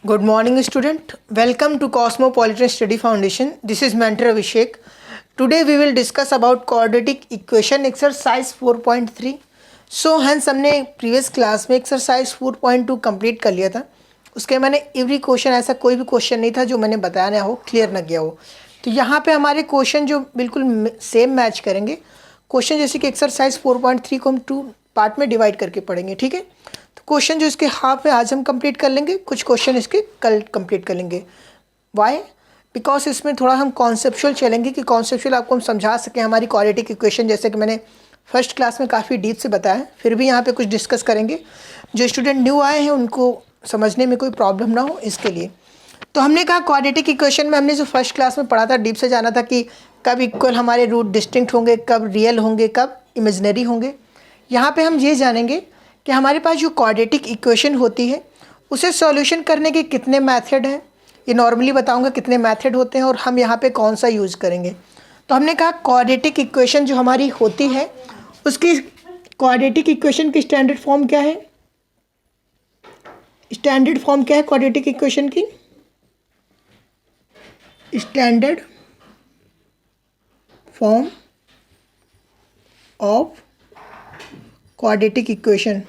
Good morning, student. Welcome to Cosmopolitan Study Foundation. This is Mentor Abhishek. Today we will discuss about quadratic equation exercise 4.3. So hence हमने previous class में exercise 4.2 complete कर लिया था. उसके मैंने every question ऐसा कोई भी क्वेश्चन नहीं था जो मैंने बताया ना हो, क्लियर ना किया हो. तो यहाँ पे हमारे क्वेश्चन जो बिल्कुल सेम मैच करेंगे. क्वेश्चन जैसे कि एक्सरसाइज 4.3 को हम 2 पार्ट में डिवाइड करके पढ़ेंगे. ठीक है. तो क्वेश्चन जो इसके हाफ में आज हम कंप्लीट कर लेंगे, कुछ क्वेश्चन इसके कल कंप्लीट कर लेंगे. वाई? बिकॉज इसमें थोड़ा हम कॉन्सेप्चुअल चलेंगे कि कॉन्सेप्चुअल आपको हम समझा सकें. हमारी क्वाड्रेटिक इक्वेशन जैसे कि मैंने फर्स्ट क्लास में काफ़ी डीप से बताया, फिर भी यहाँ पे कुछ डिस्कस करेंगे. जो स्टूडेंट न्यू आए हैं उनको समझने में कोई प्रॉब्लम ना हो इसके लिए. तो हमने कहा क्वाड्रेटिक इक्वेशन में हमने जो फर्स्ट क्लास में पढ़ा था, डीप से जाना था कि कब इक्वल हमारे रूट डिस्टिंक्ट होंगे, कब रियल होंगे, कब इमेजनरी होंगे. यहाँ पे हम ये जानेंगे कि हमारे पास जो क्वाड्रेटिक इक्वेशन होती है उसे सॉल्यूशन करने के कितने मेथड हैं. ये नॉर्मली बताऊंगा कितने मेथड होते हैं और हम यहाँ पे कौन सा यूज़ करेंगे. तो हमने कहा क्वाड्रेटिक इक्वेशन जो हमारी होती है उसकी क्वाड्रेटिक इक्वेशन की स्टैंडर्ड फॉर्म क्या है. स्टैंडर्ड फॉर्म क्या है क्वाड्रेटिक इक्वेशन की? Standard form of quadratic equation.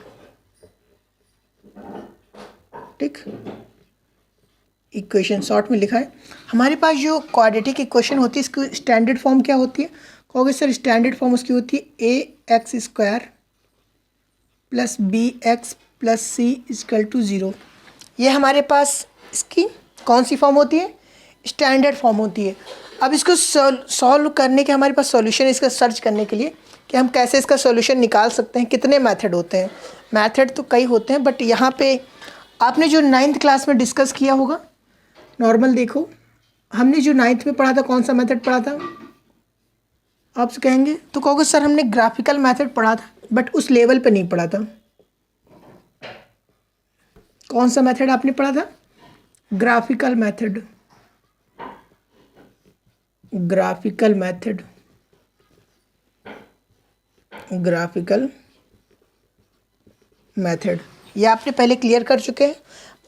ठीक, इक्वेशन शॉर्ट में लिखा है. हमारे पास जो क्वाड्रेटिक इक्वेशन होती है इसकी स्टैंडर्ड फॉर्म क्या होती है? कहोगे सर स्टैंडर्ड फॉर्म उसकी होती है ax² + bx + c = 0. ये हमारे पास इसकी कौन सी फॉर्म होती है? स्टैंडर्ड फॉर्म होती है. अब इसको सॉल्व करने के हमारे पास सॉल्यूशन इसका सर्च करने के लिए कि हम कैसे इसका सॉल्यूशन निकाल सकते हैं. कितने मेथड होते हैं? मेथड तो कई होते हैं, बट यहाँ पे आपने जो 9th क्लास में डिस्कस किया होगा, नॉर्मल देखो, हमने जो 9th में पढ़ा था कौन सा मेथड पढ़ा था? आप कहेंगे तो कहोगे सर हमने ग्राफिकल मेथड पढ़ा था, बट उस लेवल पे नहीं पढ़ा था. कौन सा मेथड आपने पढ़ा था? Graphical method. Graphical method, graphical method ये आपने पहले क्लियर कर चुके हैं,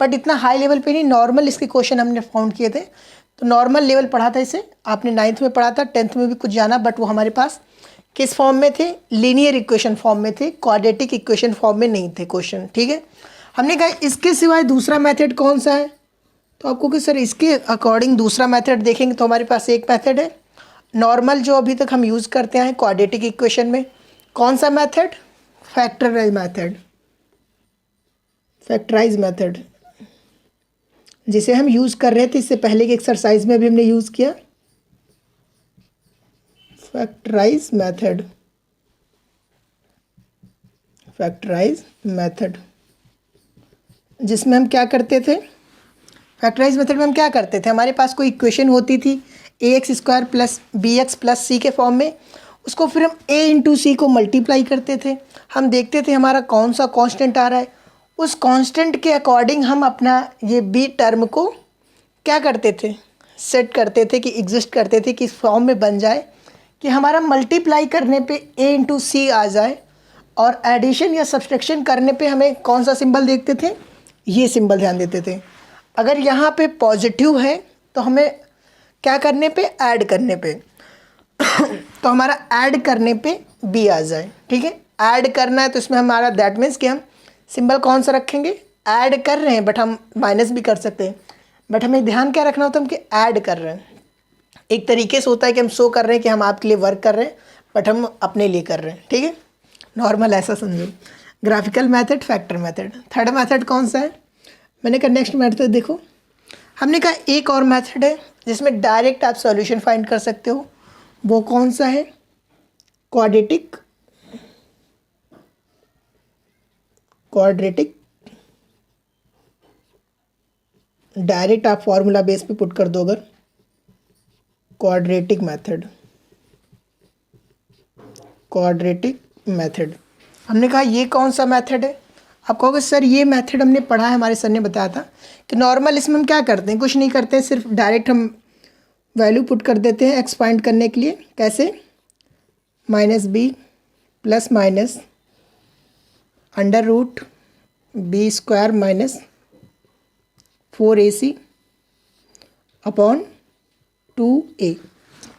बट इतना हाई लेवल पे नहीं, नॉर्मल इसके क्वेश्चन हमने फाउंड किए थे. तो नॉर्मल लेवल पढ़ा था इसे, आपने 9th में पढ़ा था, 10th में भी कुछ जाना, बट वो हमारे पास किस फॉर्म में थे? लीनियर इक्वेशन फॉर्म में थे, क्वाड्रेटिक इक्वेशन फॉर्म में नहीं थे क्वेश्चन. ठीक है. हमने कहा इसके सिवाय दूसरा मेथड कौन सा है? तो आपको कि सर इसके अकॉर्डिंग दूसरा मेथड देखेंगे तो हमारे पास एक मेथड है नॉर्मल जो अभी तक हम यूज़ करते हैं क्वाड्रेटिक इक्वेशन में. कौन सा method? Factorise method. Factorise method जिसे हम यूज़ कर रहे थे इससे पहले की एक्सरसाइज में भी हमने यूज़ किया. फैक्टराइज मेथड, फैक्टराइज मेथड जिसमें हम क्या करते थे? फैक्टराइज मेथड में हम क्या करते थे? हमारे पास कोई इक्वेशन होती थी ax² + bx + c के फॉर्म में, उसको फिर हम a × c को मल्टीप्लाई करते थे. हम देखते थे हमारा कौन सा कांस्टेंट आ रहा है, उस कांस्टेंट के अकॉर्डिंग हम अपना ये b टर्म को क्या करते थे? सेट करते थे कि एग्जिस्ट करते थे कि इस फॉर्म में बन जाए कि हमारा मल्टीप्लाई करने पे a × c आ जाए, और एडिशन या सब्सट्रैक्शन करने पे हमें कौन सा सिंबल देखते थे? ये सिंबल ध्यान देते थे. अगर यहाँ पे पॉजिटिव है तो हमें क्या करने पे? ऐड करने पे. तो हमारा ऐड करने पे बी आ जाए. ठीक है. ऐड करना है तो इसमें हमारा दैट मीन्स कि हम सिंबल कौन सा रखेंगे? ऐड कर रहे हैं, बट हम माइनस भी कर सकते हैं, बट हमें ध्यान क्या रखना होता है हम कि ऐड कर रहे हैं. एक तरीके से होता है कि हम शो कर रहे हैं कि हम आपके लिए वर्क कर रहे हैं, बट हम अपने लिए कर रहे हैं. ठीक है. नॉर्मल ऐसा समझो. Graphical method, factor method. Third method कौन सा है? मैंने कहा नेक्स्ट मेथड देखो. हमने कहा एक और मेथड है जिसमें डायरेक्ट आप सॉल्यूशन फाइंड कर सकते हो. वो कौन सा है? क्वाड्रेटिक. क्वाड्रेटिक डायरेक्ट आप फॉर्मूला बेस पे पुट कर दो. अगर क्वाड्रेटिक मेथड, क्वाड्रेटिक मेथड हमने कहा ये कौन सा मेथड है? आप कहोगे सर ये मेथड हमने पढ़ा है, हमारे सर ने बताया था कि नॉर्मल इसमें हम क्या करते हैं? कुछ नहीं करते हैं, सिर्फ डायरेक्ट हम वैल्यू पुट कर देते हैं एक्स फाइंड करने के लिए. कैसे? -b + under root b² - 4ac upon 2a।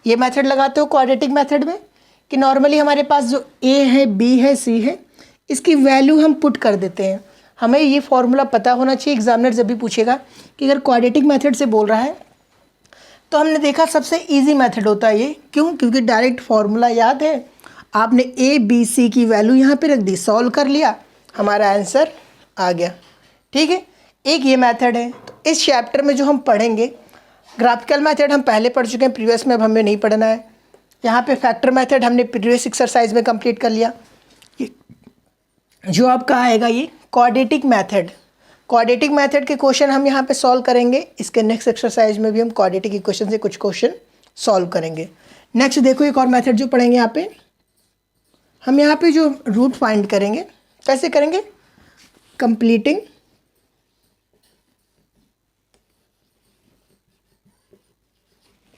ये मेथड लगाते हो क्वाड्रेटिक मेथड में कि नॉर्मली हमारे पास जो a है, b है, c है, इसकी वैल्यू हम पुट कर देते हैं। हमें ये फॉर्मूला पता होना चाहिए, एग्जामिनर जब भी पूछेगा कि अगर क्वाड्रेटिक मेथड से बोल रहा है तो हमने देखा सबसे इजी मेथड होता है ये। क्यों? क्योंकि डायरेक्ट फार्मूला याद है, आपने ए बी सी की वैल्यू यहाँ पे रख दी, सॉल्व कर लिया, हमारा आंसर आ गया। ठीक है, एक ये मेथड है। तो इस चैप्टर में जो हम पढ़ेंगे, ग्राफिकल मेथड हम पहले पढ़ चुके हैं प्रीवियस में, अब हमें नहीं पढ़ना है। यहाँ पे फैक्टर मेथड हमने प्रीवियस एक्सरसाइज में कंप्लीट कर लिया। ये जो आपका आएगा ये क्वाड्रेटिक मेथड, क्वाड्रेटिक मेथड के क्वेश्चन हम यहाँ पे सॉल्व करेंगे। इसके नेक्स्ट एक्सरसाइज में भी हम क्वाड्रेटिक इक्वेशन से कुछ क्वेश्चन सॉल्व करेंगे। नेक्स्ट देखो एक और मेथड जो पढ़ेंगे यहाँ पे, हम यहाँ पे जो रूट फाइंड करेंगे, कैसे करेंगे? Completing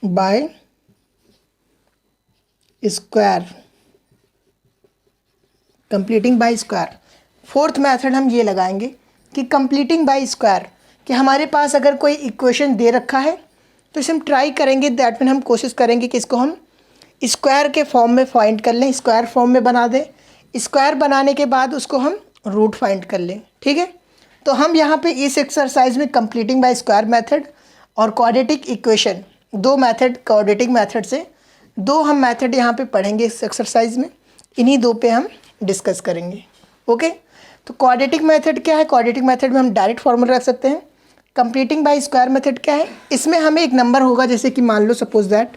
bye square, completing bye square. Fourth method हम ये लगाएंगे कि कंप्लीटिंग बाय स्क्वायर, कि हमारे पास अगर कोई इक्वेशन दे रखा है तो इसे हम ट्राई करेंगे, दैट मीन हम कोशिश करेंगे कि इसको हम स्क्वायर के फॉर्म में फाइंड कर लें, स्क्वायर फॉर्म में बना दें। स्क्वायर बनाने के बाद उसको हम रूट फाइंड कर लें। ठीक है, तो हम यहाँ पे इस एक्सरसाइज में कंप्लीटिंग बाय स्क्वायर मेथड और क्वाड्रेटिक इक्वेशन, दो मेथड, क्वाड्रेटिक मेथड से दो हम मेथड यहाँ पे पढ़ेंगे इस एक्सरसाइज में। इन्हीं दो पे हम डिस्कस करेंगे। ओके, तो क्वाड्रेटिक मेथड क्या है? क्वाड्रेटिक मेथड में हम डायरेक्ट फॉर्मूला रख सकते हैं। कंप्लीटिंग बाय स्क्वायर मेथड क्या है? इसमें हमें एक नंबर होगा, जैसे कि मान लो सपोज दैट,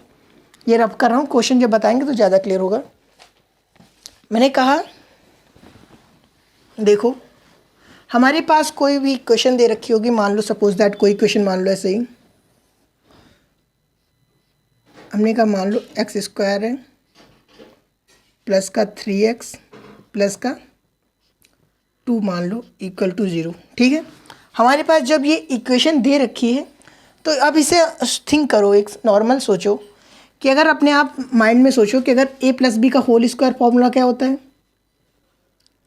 ये रब कर रहा हूँ, क्वेश्चन जब बताएंगे तो ज़्यादा क्लियर होगा। मैंने कहा देखो हमारे पास कोई भी क्वेश्चन दे रखी होगी, मान लो सपोज दैट कोई क्वेश्चन मान लो ऐसे ही, हमने कहा मान लो एक्स स्क्वायर है प्लस का 3x प्लस का 2 मान लो इक्वल टू 0। ठीक है, हमारे पास जब ये इक्वेशन दे रखी है तो अब इसे थिंक करो, एक नॉर्मल सोचो कि अगर अपने आप माइंड में सोचो कि अगर a प्लस बी का होल स्क्वायर फॉर्मूला क्या होता है?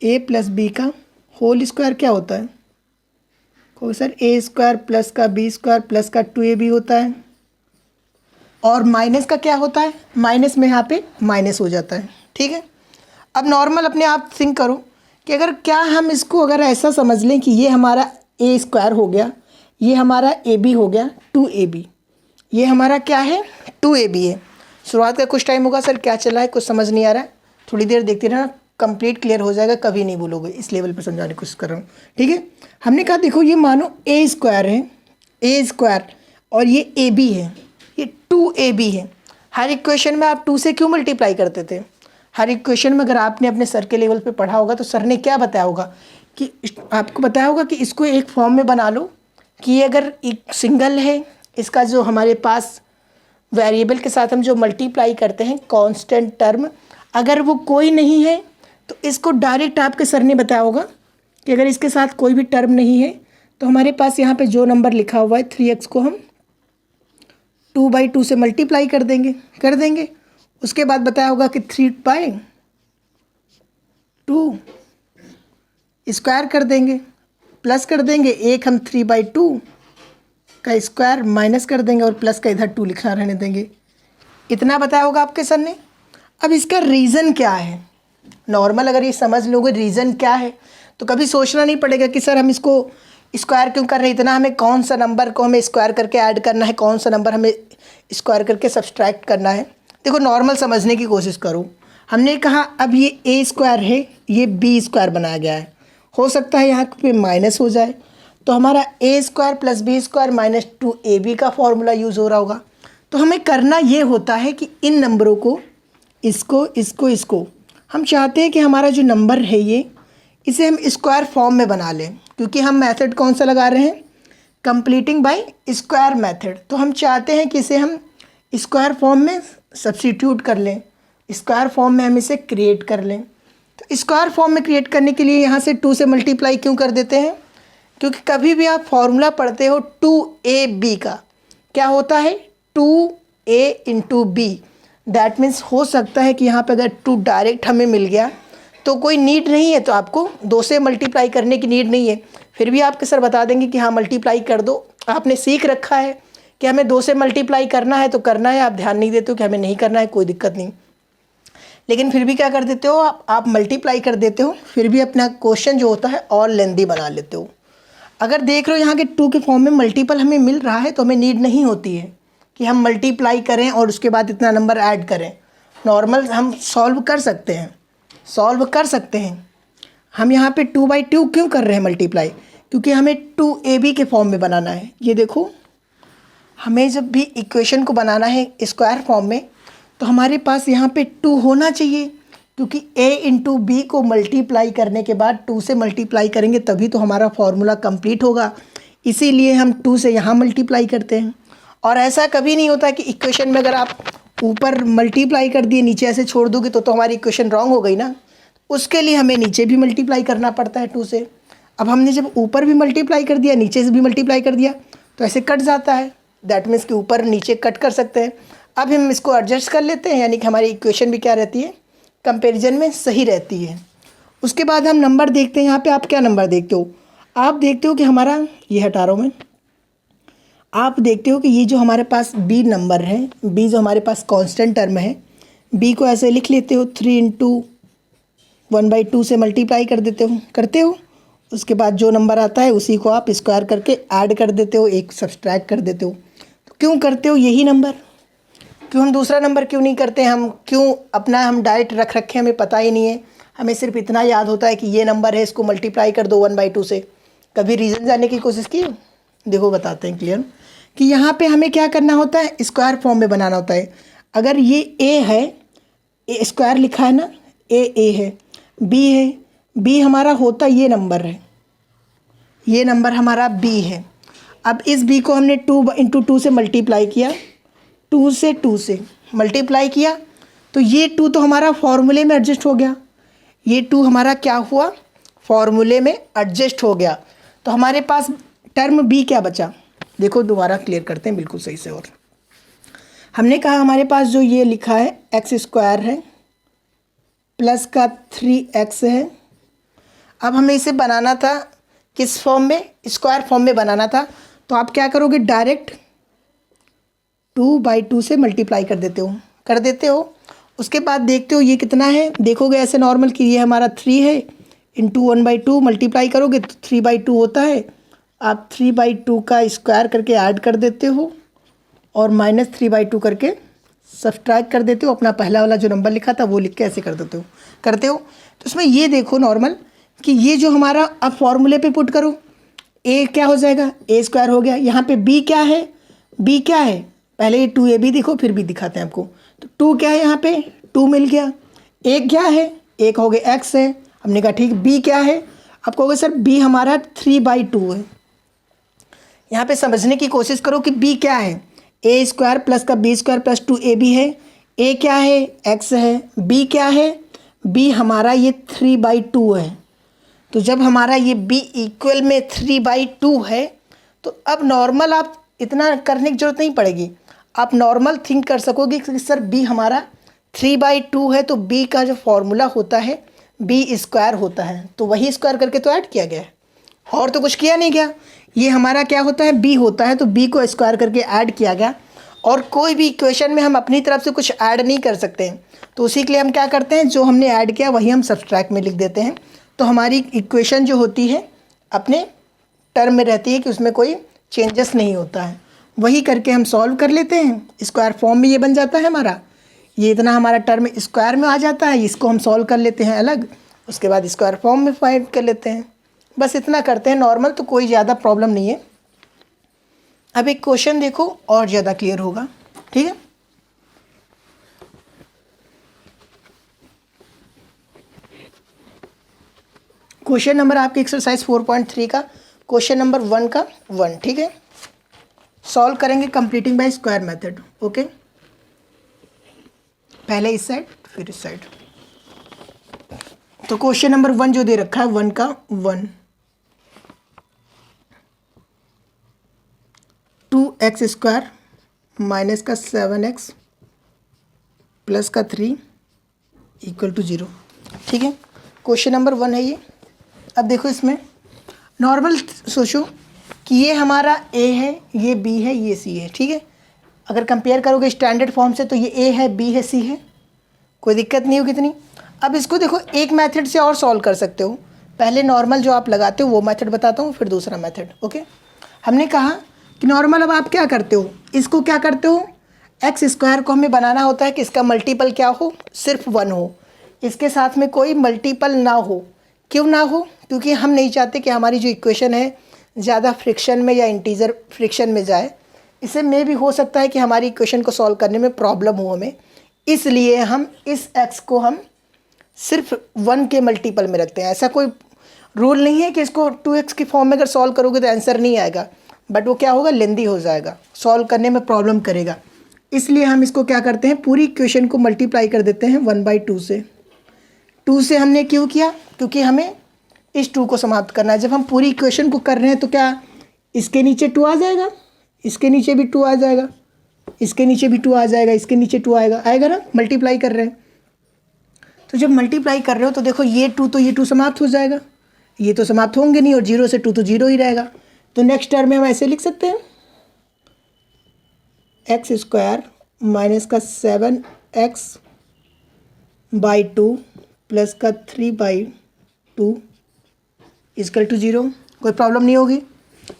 a प्लस बी का होल स्क्वायर क्या होता है? को सर a स्क्वायर प्लस का b स्क्वायर प्लस का 2ab होता है, और माइनस का क्या होता है? माइनस में यहाँ पे माइनस हो जाता है। ठीक है, अब नॉर्मल अपने आप थिंक करो कि अगर क्या हम इसको अगर ऐसा समझ लें कि ये हमारा a स्क्वायर हो गया, ये हमारा ab हो गया 2ab, ये हमारा क्या है? 2ab है। शुरुआत का कुछ टाइम होगा सर क्या चला है, कुछ समझ नहीं आ रहा है, थोड़ी देर देखते रहना, कंप्लीट क्लियर हो जाएगा, कभी नहीं भूलोगे। इस लेवल पर समझाने की कोशिश कर रहा हूँ। ठीक है, हमने कहा देखो ये मानो a स्क्वायर है, a स्क्वायर, और ये ab है, ये 2ab है। हर इक्वेशन में आप 2 से क्यों मल्टीप्लाई करते थे? हर इक्वेशन में अगर आपने अपने सर के लेवल पे पढ़ा होगा तो सर ने क्या बताया होगा कि आपको बताया होगा कि इसको एक फॉर्म में बना लो कि ये अगर एक सिंगल है, इसका जो हमारे पास वेरिएबल के साथ हम जो मल्टीप्लाई करते हैं कांस्टेंट टर्म, अगर वो कोई नहीं है तो इसको डायरेक्ट आपके सर ने बताया होगा कि अगर इसके साथ कोई भी टर्म नहीं है तो हमारे पास यहाँ पे जो नंबर लिखा हुआ है 3x को हम 2/2 से मल्टीप्लाई कर देंगे। उसके बाद बताया होगा कि 3/2 स्क्वायर कर देंगे, प्लस कर देंगे, एक हम 3/2 का स्क्वायर माइनस कर देंगे और प्लस का इधर 2 लिखना रहने देंगे। इतना बताया होगा आपके सर ने। अब इसका रीज़न क्या है? नॉर्मल अगर ये समझ लोगे रीज़न क्या है तो कभी सोचना नहीं पड़ेगा कि सर हम इसको स्क्वायर क्यों कर रहे हैं, इतना हमें कौन सा नंबर को हमें स्क्वायर करके ऐड करना है, कौन सा नंबर हमें स्क्वायर करके सब्सट्रैक्ट करना है। देखो नॉर्मल समझने की कोशिश करो। हमने कहा अब ये a स्क्वायर है, ये b स्क्वायर बनाया गया है, हो सकता है यहाँ पे माइनस हो जाए, तो हमारा a square plus b square minus 2ab का फॉर्मूला यूज़ हो रहा होगा। तो हमें करना ये होता है कि इन नंबरों को, इसको हम चाहते हैं कि हमारा जो नंबर है ये, इसे हम स्क्वायर फॉर्म में बना लें, क्योंकि हम मेथड कौन सा लगा रहे हैं? Completing bye square method. तो हम चाहते हैं कि इसे हम स्क्वायर फॉर्म में सब्स्टिट्यूट कर लें, स्क्वायर फॉर्म में हम इसे क्रिएट कर लें। तो स्क्वायर फॉर्म में क्रिएट करने के लिए यहाँ से 2 से मल्टीप्लाई क्यों कर देते हैं? क्योंकि कभी भी आप फॉर्मूला पढ़ते हो 2ab का, क्या होता है? 2a into B. That means हो सकता है कि यहाँ पे अगर 2 डायरेक्ट हमें मिल गया तो कोई नीड नहीं है, तो आपको 2 से मल्टीप्लाई करने की नीड नहीं है। फिर भी आपके सर बता देंगे कि हाँ मल्टीप्लाई कर दो, आपने सीख रखा है कि हमें 2 से मल्टीप्लाई करना है तो करना है, आप ध्यान नहीं देते हो कि हमें नहीं करना है, कोई दिक्कत नहीं। लेकिन फिर भी क्या कर देते हो आप मल्टीप्लाई कर देते हो, फिर भी अपना क्वेश्चन जो होता है और लेंदी बना लेते हो। अगर देख रहे हो यहाँ के 2 के फॉर्म में मल्टीपल हमें मिल रहा है तो हमें नीड नहीं होती है कि हम मल्टीप्लाई करें और उसके बाद इतना नंबर ऐड करें। नॉर्मल हम सॉल्व कर सकते हैं। हम यहाँ पे 2/2 क्यों कर रहे हैं मल्टीप्लाई? क्योंकि हमें 2ab के फॉर्म में बनाना है। ये देखो, हमें जब भी इक्वेशन को बनाना है स्क्वायर फॉर्म में तो हमारे पास यहाँ पे 2 होना चाहिए, क्योंकि a इंटू बी को मल्टीप्लाई करने के बाद 2 से मल्टीप्लाई करेंगे तभी तो हमारा फॉर्मूला कंप्लीट होगा। इसीलिए हम 2 से यहाँ मल्टीप्लाई करते हैं। और ऐसा कभी नहीं होता कि इक्वेशन में अगर आप ऊपर मल्टीप्लाई कर दिए नीचे ऐसे छोड़ दोगे तो हमारी इक्वेशन रॉन्ग हो गई ना। उसके लिए हमें नीचे भी मल्टीप्लाई करना पड़ता है 2 से। अब हमने जब ऊपर भी मल्टीप्लाई कर दिया नीचे से भी मल्टीप्लाई कर दिया तो ऐसे कट जाता है, दैट मीन्स कि ऊपर नीचे कट कर सकते हैं। अब हम इसको एडजस्ट कर लेते हैं, यानी कि हमारी इक्वेशन भी क्या रहती है, कंपैरिजन में सही रहती है। उसके बाद हम नंबर देखते हैं। यहाँ पे आप क्या नंबर देखते हो? आप देखते हो कि हमारा ये हटा रहा हूँ मैं, आप देखते हो कि ये जो हमारे पास बी नंबर है, बी जो हमारे पास कांस्टेंट टर्म है, बी को ऐसे लिख लेते हो 3 इंटू 1/2 से मल्टीप्लाई कर देते हो, करते हो। उसके बाद जो नंबर आता है उसी को आप स्क्वायर करके ऐड कर देते हो, एक सब्सट्रैक्ट कर देते हो। तो क्यों करते हो यही नंबर? क्यों हम दूसरा नंबर क्यों नहीं करते? हम क्यों अपना हम डायरेक्ट रख रखे, हमें पता ही नहीं है। हमें सिर्फ इतना याद होता है कि ये नंबर है, इसको मल्टीप्लाई कर दो 1/2 से। कभी रीज़न जानने की कोशिश की? देखो बताते हैं क्लियर कि यहाँ पे हमें क्या करना होता है, स्क्वायर फॉर्म में बनाना होता है। अगर ये ए है, ए स्क्वायर लिखा है ना, ए है, बी है, बी हमारा होता ये नंबर है, ये नंबर हमारा बी है। अब इस बी को हमने 2 इंटू 2 से मल्टीप्लाई किया, 2 से मल्टीप्लाई किया तो ये 2 तो हमारा फॉर्मूले में एडजस्ट हो गया, ये 2 हमारा क्या हुआ, फॉर्मूले में एडजस्ट हो गया। तो हमारे पास टर्म बी क्या बचा? देखो दोबारा क्लियर करते हैं बिल्कुल सही से। और हमने कहा हमारे पास जो ये लिखा है x² है प्लस का 3x है। अब हमें इसे बनाना था किस फॉर्म में, स्क्वायर फॉर्म में बनाना था। तो आप क्या करोगे, डायरेक्ट 2/2 से मल्टीप्लाई कर देते हो। उसके बाद देखते हो ये कितना है, देखोगे ऐसे नॉर्मल कि ये हमारा 3 है, इंटू 1/2 मल्टीप्लाई करोगे तो 3/2 होता है। आप 3/2 का स्क्वायर करके ऐड कर देते हो और -3/2 करके सब्सट्रैक्ट कर देते हो। अपना पहला वाला जो नंबर लिखा था वो लिख के ऐसे करते हो। तो इसमें ये देखो नॉर्मल कि ये जो हमारा, अब फॉर्मूले पे पुट करो, ए क्या हो जाएगा, a² हो गया। यहाँ पे बी क्या है, बी क्या है, पहले ये 2ab देखो फिर भी दिखाते हैं आपको। तो 2 क्या है, यहाँ पे 2 मिल गया। ए क्या है, एक हो गया x है, हमने कहा ठीक। बी क्या है, आप कहोगे सर बी हमारा 3/2 है। यहाँ पे समझने की कोशिश करो कि बी क्या है, a² प्लस का b² प्लस 2ab है। ए क्या है, x है। बी क्या है, बी हमारा ये 3/2 है। तो जब हमारा ये b इक्वल में 3/2 है तो अब नॉर्मल आप इतना करने की ज़रूरत नहीं पड़ेगी, आप नॉर्मल थिंक कर सकोगे कि सर b हमारा 3/2 है तो b का जो फॉर्मूला होता है b² होता है, तो वही स्क्वायर करके तो ऐड किया गया है और तो कुछ किया नहीं गया। ये हमारा क्या होता है, b होता है तो b को स्क्वायर करके ऐड किया गया। और कोई भी इक्वेशन में हम अपनी तरफ से कुछ ऐड नहीं कर सकते हैं, तो उसी के लिए हम क्या करते हैं, जो हमने ऐड किया वही हम सब्सट्रैक्ट में लिख देते हैं। तो हमारी इक्वेशन जो होती है अपने टर्म में रहती है कि उसमें कोई चेंजेस नहीं होता है। वही करके हम सॉल्व कर लेते हैं, स्क्वायर फॉर्म में ये बन जाता है हमारा, ये इतना हमारा टर्म स्क्वायर में आ जाता है। इसको हम सॉल्व कर लेते हैं अलग, उसके बाद स्क्वायर फॉर्म में फाइंड कर लेते हैं। बस इतना करते हैं नॉर्मल, तो कोई ज़्यादा प्रॉब्लम नहीं है। अब एक क्वेश्चन देखो और ज़्यादा क्लियर होगा, ठीक है। क्वेश्चन नंबर आपके एक्सरसाइज 4.3 का क्वेश्चन नंबर 1 का 1, ठीक है। सॉल्व करेंगे completing bye square method, okay. पहले इस साइड फिर इस साइड। तो क्वेश्चन नंबर 1 जो दे रखा है 1 का 1, 2x² माइनस का 7x प्लस का 3 इक्वल टू 0, ठीक है। क्वेश्चन नंबर 1 है ये। अब देखो इसमें नॉर्मल सोचो कि ये हमारा ए है, ये बी है, ये सी है, ठीक है। अगर कंपेयर करोगे स्टैंडर्ड फॉर्म से तो ये ए है, बी है, सी है, कोई दिक्कत नहीं होगी इतनी। अब इसको देखो एक मेथड से और सॉल्व कर सकते हो। पहले नॉर्मल जो आप लगाते हो वो मेथड बताता हूँ, फिर दूसरा मेथड। ओके, हमने कहा कि नॉर्मल अब आप क्या करते हो, इसको क्या करते हो, एक्स स्क्वायर को हमें बनाना होता है कि इसका मल्टीपल क्या हो, सिर्फ 1 हो, इसके साथ में कोई मल्टीपल ना हो। क्यों ना हो, क्योंकि हम नहीं चाहते कि हमारी जो इक्वेशन है ज़्यादा फ्रिक्शन में या इंटीजर फ्रिक्शन में जाए। इससे में भी हो सकता है कि हमारी इक्वेशन को सॉल्व करने में प्रॉब्लम हो हमें, इसलिए हम इस x को हम सिर्फ 1 के मल्टीपल में रखते हैं। ऐसा कोई रूल नहीं है कि इसको 2x की फॉर्म में अगर सॉल्व करोगे तो आंसर नहीं आएगा, बट वो क्या होगा, लेंदी हो जाएगा, सॉल्व करने में प्रॉब्लम करेगा। इसलिए हम इसको क्या करते हैं, पूरी इक्वेशन को मल्टीप्लाई कर देते हैं 1/2 से। 2 से हमने क्यों किया, क्योंकि हमें इस 2 को समाप्त करना है। जब हम पूरी इक्वेशन को कर रहे हैं तो क्या इसके नीचे 2 आ जाएगा, इसके नीचे भी 2 आ जाएगा, इसके नीचे भी 2 आ जाएगा, इसके नीचे 2 आएगा, आएगा ना, मल्टीप्लाई कर रहे हैं। तो जब मल्टीप्लाई कर रहे हो तो देखो ये 2 तो ये 2 समाप्त हो जाएगा, ये तो समाप्त होंगे नहीं, और 0 से 2 तो 0 ही रहेगा। तो नेक्स्ट टर्म में हम ऐसे लिख सकते हैं, एक्स स्क्वायर माइनस का 7x/2 प्लस का 3/2 इक्वल टू 0। कोई प्रॉब्लम नहीं होगी।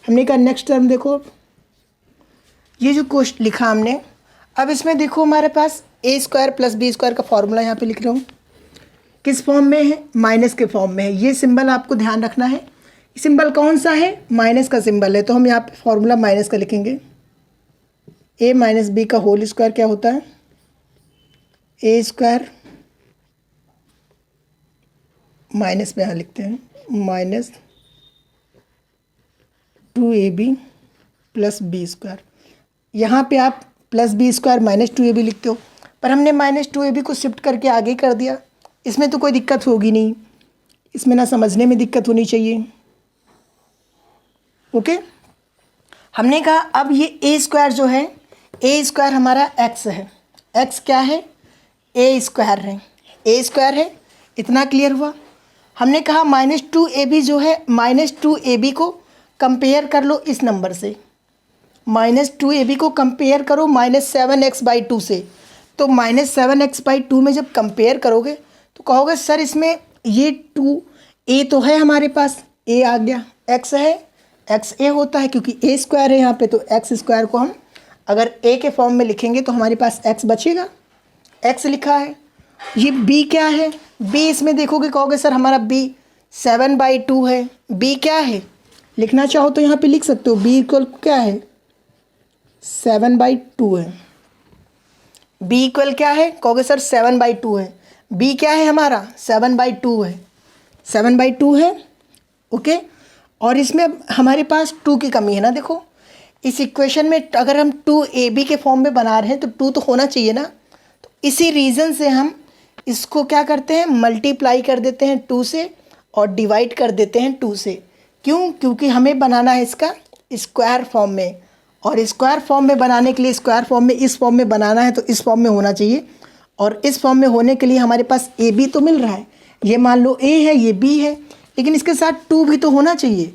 हमने कहा नेक्स्ट टर्म देखो, ये जो क्वेश्चन लिखा हमने, अब इसमें देखो हमारे पास a square plus b square का फॉर्मूला यहाँ पे लिख रहा हूँ, किस फॉर्म में है, माइनस के फॉर्म में है। ये सिंबल आपको ध्यान रखना है, सिंबल कौन सा है, माइनस का सिंबल है, तो हम यहाँ पे फॉर्मूला माइनस का लिखेंगे। a माइनस बी का होल स्क्वायर क्या होता है, a स्क्वायर माइनस में यहाँ लिखते हैं minus 2ab plus b square. यहाँ पे आप plus b square minus 2ab लिखते हो, पर हमने माइनस 2ab को शिफ्ट करके आगे कर दिया। इसमें तो कोई दिक्कत होगी नहीं, इसमें ना समझने में दिक्कत होनी चाहिए। ओके, हमने कहा अब ये a स्क्वायर जो है, a स्क्वायर हमारा x है, x क्या है, a स्क्वायर है, a स्क्वायर है, इतना क्लियर हुआ। हमने कहा -2ab जो है, -2ab को कंपेयर कर लो इस नंबर से, -2ab को कंपेयर करो -7x/2 से। तो -7x/2 में जब कंपेयर करोगे तो कहोगे सर इसमें ये 2a तो है हमारे पास, a आ गया, x है, x a होता है क्योंकि a स्क्वायर है यहाँ पे, तो x स्क्वायर को हम अगर a के फॉर्म में लिखेंगे तो हमारे पास x बचेगा, x लिखा है। ये b क्या है, b इसमें देखोगे कहोगे सर हमारा b 7/2 है, b क्या है, लिखना चाहो तो यहाँ पे लिख सकते हो, b इक्वल क्या है, 7/2 है। b इक्वल क्या है, कहोगे सर 7/2 है, b क्या है हमारा 7/2 है, 7/2 है। ओके, और इसमें हमारे पास 2 की कमी है ना, देखो इस इक्वेशन में अगर हम 2ab के फॉर्म में बना रहे हैं तो 2 तो होना चाहिए ना, तो इसी रीज़न से हम इसको क्या करते हैं, मल्टीप्लाई कर देते हैं 2 से और डिवाइड कर देते हैं 2 से। क्यों, क्योंकि हमें बनाना है इसका स्क्वायर फॉर्म में, और स्क्वायर फॉर्म में बनाने के लिए स्क्वायर फॉर्म में इस फॉर्म में बनाना है तो इस फॉर्म में होना चाहिए, और इस फॉर्म में होने के लिए हमारे पास ए बी तो मिल रहा है, ये मान लो ए है, ये बी है, लेकिन इसके साथ 2 भी तो होना चाहिए,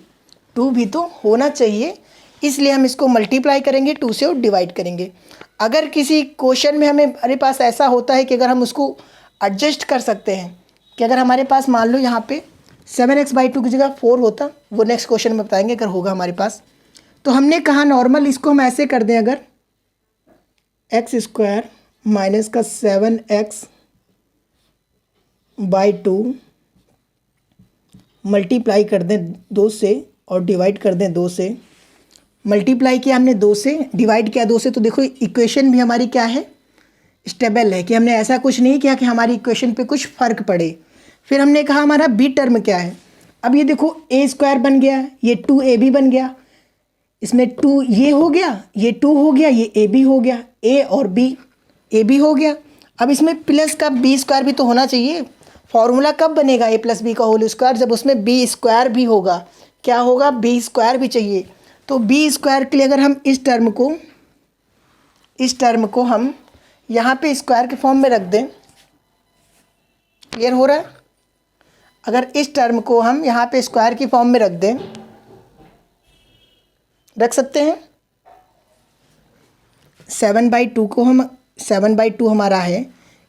2 भी तो होना चाहिए, इसलिए हम इसको मल्टीप्लाई करेंगे 2 से और डिवाइड करेंगे। अगर किसी क्वेश्चन में हमारे पास ऐसा होता है कि अगर हम उसको एडजस्ट कर सकते हैं कि अगर हमारे पास मान लो यहाँ पे 7x/2 की जगह 4 होता, वो नेक्स्ट क्वेश्चन में बताएंगे अगर होगा हमारे पास। तो हमने कहा नॉर्मल इसको हम ऐसे कर दें, अगर एक्स स्क्वायर माइनस का 7x/2 मल्टीप्लाई कर दें 2 से और डिवाइड कर दें 2 से। मल्टीप्लाई किया हमने 2 से, डिवाइड किया 2 से, तो देखो इक्वेशन भी हमारी क्या है, स्टेबल है, कि हमने ऐसा कुछ नहीं किया कि हमारी इक्वेशन पे कुछ फ़र्क पड़े। फिर हमने कहा हमारा बी टर्म क्या है, अब ये देखो a स्क्वायर बन गया, ये 2ab बन गया, इसमें 2 ये हो गया, ये 2 हो गया, ये ab हो गया, a और b ab हो गया। अब इसमें प्लस का b स्क्वायर भी तो होना चाहिए। फॉर्मूला कब बनेगा a प्लस बी का होल स्क्वायर, जब उसमें b स्क्वायर भी होगा। क्या होगा, b स्क्वायर भी चाहिए। तो b स्क्वायर के लिए अगर हम इस टर्म को हम यहाँ पे स्क्वायर के फॉर्म में रख दें, क्लियर हो रहा है। अगर इस टर्म को हम यहाँ पे स्क्वायर की फॉर्म में रख दें, रख सकते हैं 7/2 को हम 7/2 हमारा है,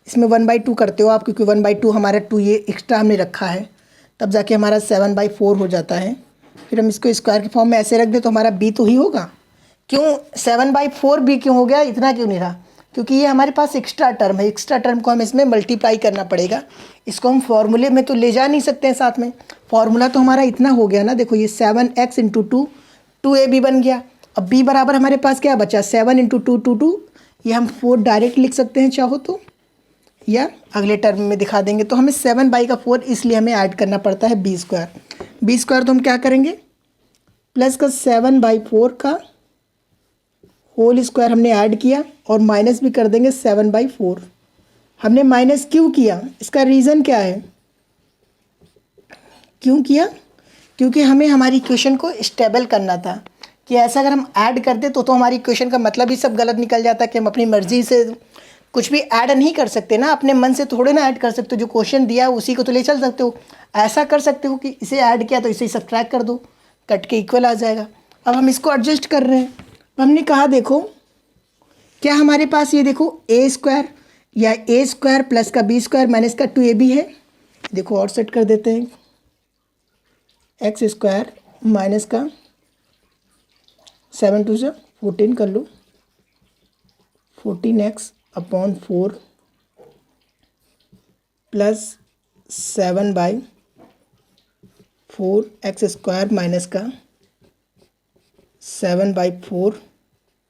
इसमें 1/2 करते हो आप, क्योंकि 1/2 हमारा 2 ये एक्स्ट्रा हमने रखा है, तब जाके हमारा 7/4 हो जाता है। फिर हम इसको स्क्वायर की फॉर्म में ऐसे रख दें तो हमारा b तो ही होगा। क्यों 7/4 b क्यों हो गया, इतना क्यों नहीं रहा, क्योंकि ये हमारे पास एक्स्ट्रा टर्म है। एक्स्ट्रा टर्म को हम इसमें मल्टीप्लाई करना पड़ेगा, इसको हम फॉर्मूले में तो ले जा नहीं सकते हैं साथ में। फॉर्मूला तो हमारा इतना हो गया ना, देखो ये 7x × 2 2ab बन गया। अब b बराबर हमारे पास क्या बचा, 7 × 2 2, ये हम 4 डायरेक्ट लिख सकते हैं चाहो तो, या अगले टर्म में दिखा देंगे। तो हमें 7/4 इसलिए हमें ऐड करना पड़ता है b² तो हम क्या करेंगे, प्लस का 7/4 का होल स्क्वायर हमने ऐड किया, और माइनस भी कर देंगे 7/4। हमने माइनस क्यों किया, इसका रीज़न क्या है, क्यों किया, क्योंकि हमें हमारी इक्वेशन को स्टेबल करना था। कि ऐसा अगर हम ऐड करते तो हमारी इक्वेशन का मतलब ही सब गलत निकल जाता, कि हम अपनी मर्ज़ी से कुछ भी ऐड नहीं कर सकते ना, अपने मन से थोड़े ना ऐड कर सकते हो, जो क्वेश्चन दिया है उसी को तो ले चल सकते हो। ऐसा कर सकते हो कि इसे ऐड किया तो इसे सब्ट्रैक्ट कर दो, कट के इक्वल आ जाएगा। अब हम इसको एडजस्ट कर रहे हैं, हमने कहा देखो क्या हमारे पास ये देखो a² या a² प्लस का b² माइनस का 2ab है। देखो और सेट कर देते हैं, x² माइनस का 7 2 से 14 कर लो, 14x/4 प्लस 7/4 x² माइनस का 7/4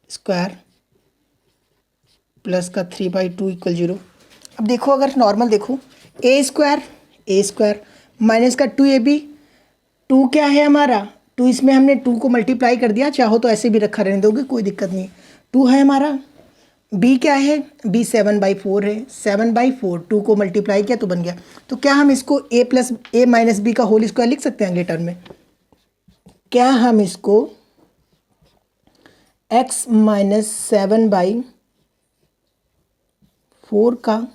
स्क्वायर प्लस का 3/2 = 0। अब देखो अगर नॉर्मल देखो a² माइनस का 2ab, 2 क्या है हमारा, 2 इसमें हमने 2 को मल्टीप्लाई कर दिया, चाहो तो ऐसे भी रखा रहने दोगे कोई दिक्कत नहीं। 2 है हमारा, b क्या है, b 7/4 है, 7/4 2 को मल्टीप्लाई किया तो बन गया। तो क्या हम इसको a माइनस b का होल स्क्वायर लिख सकते हैं अगले टर्म में, क्या हम इसको x माइनस 7/4 का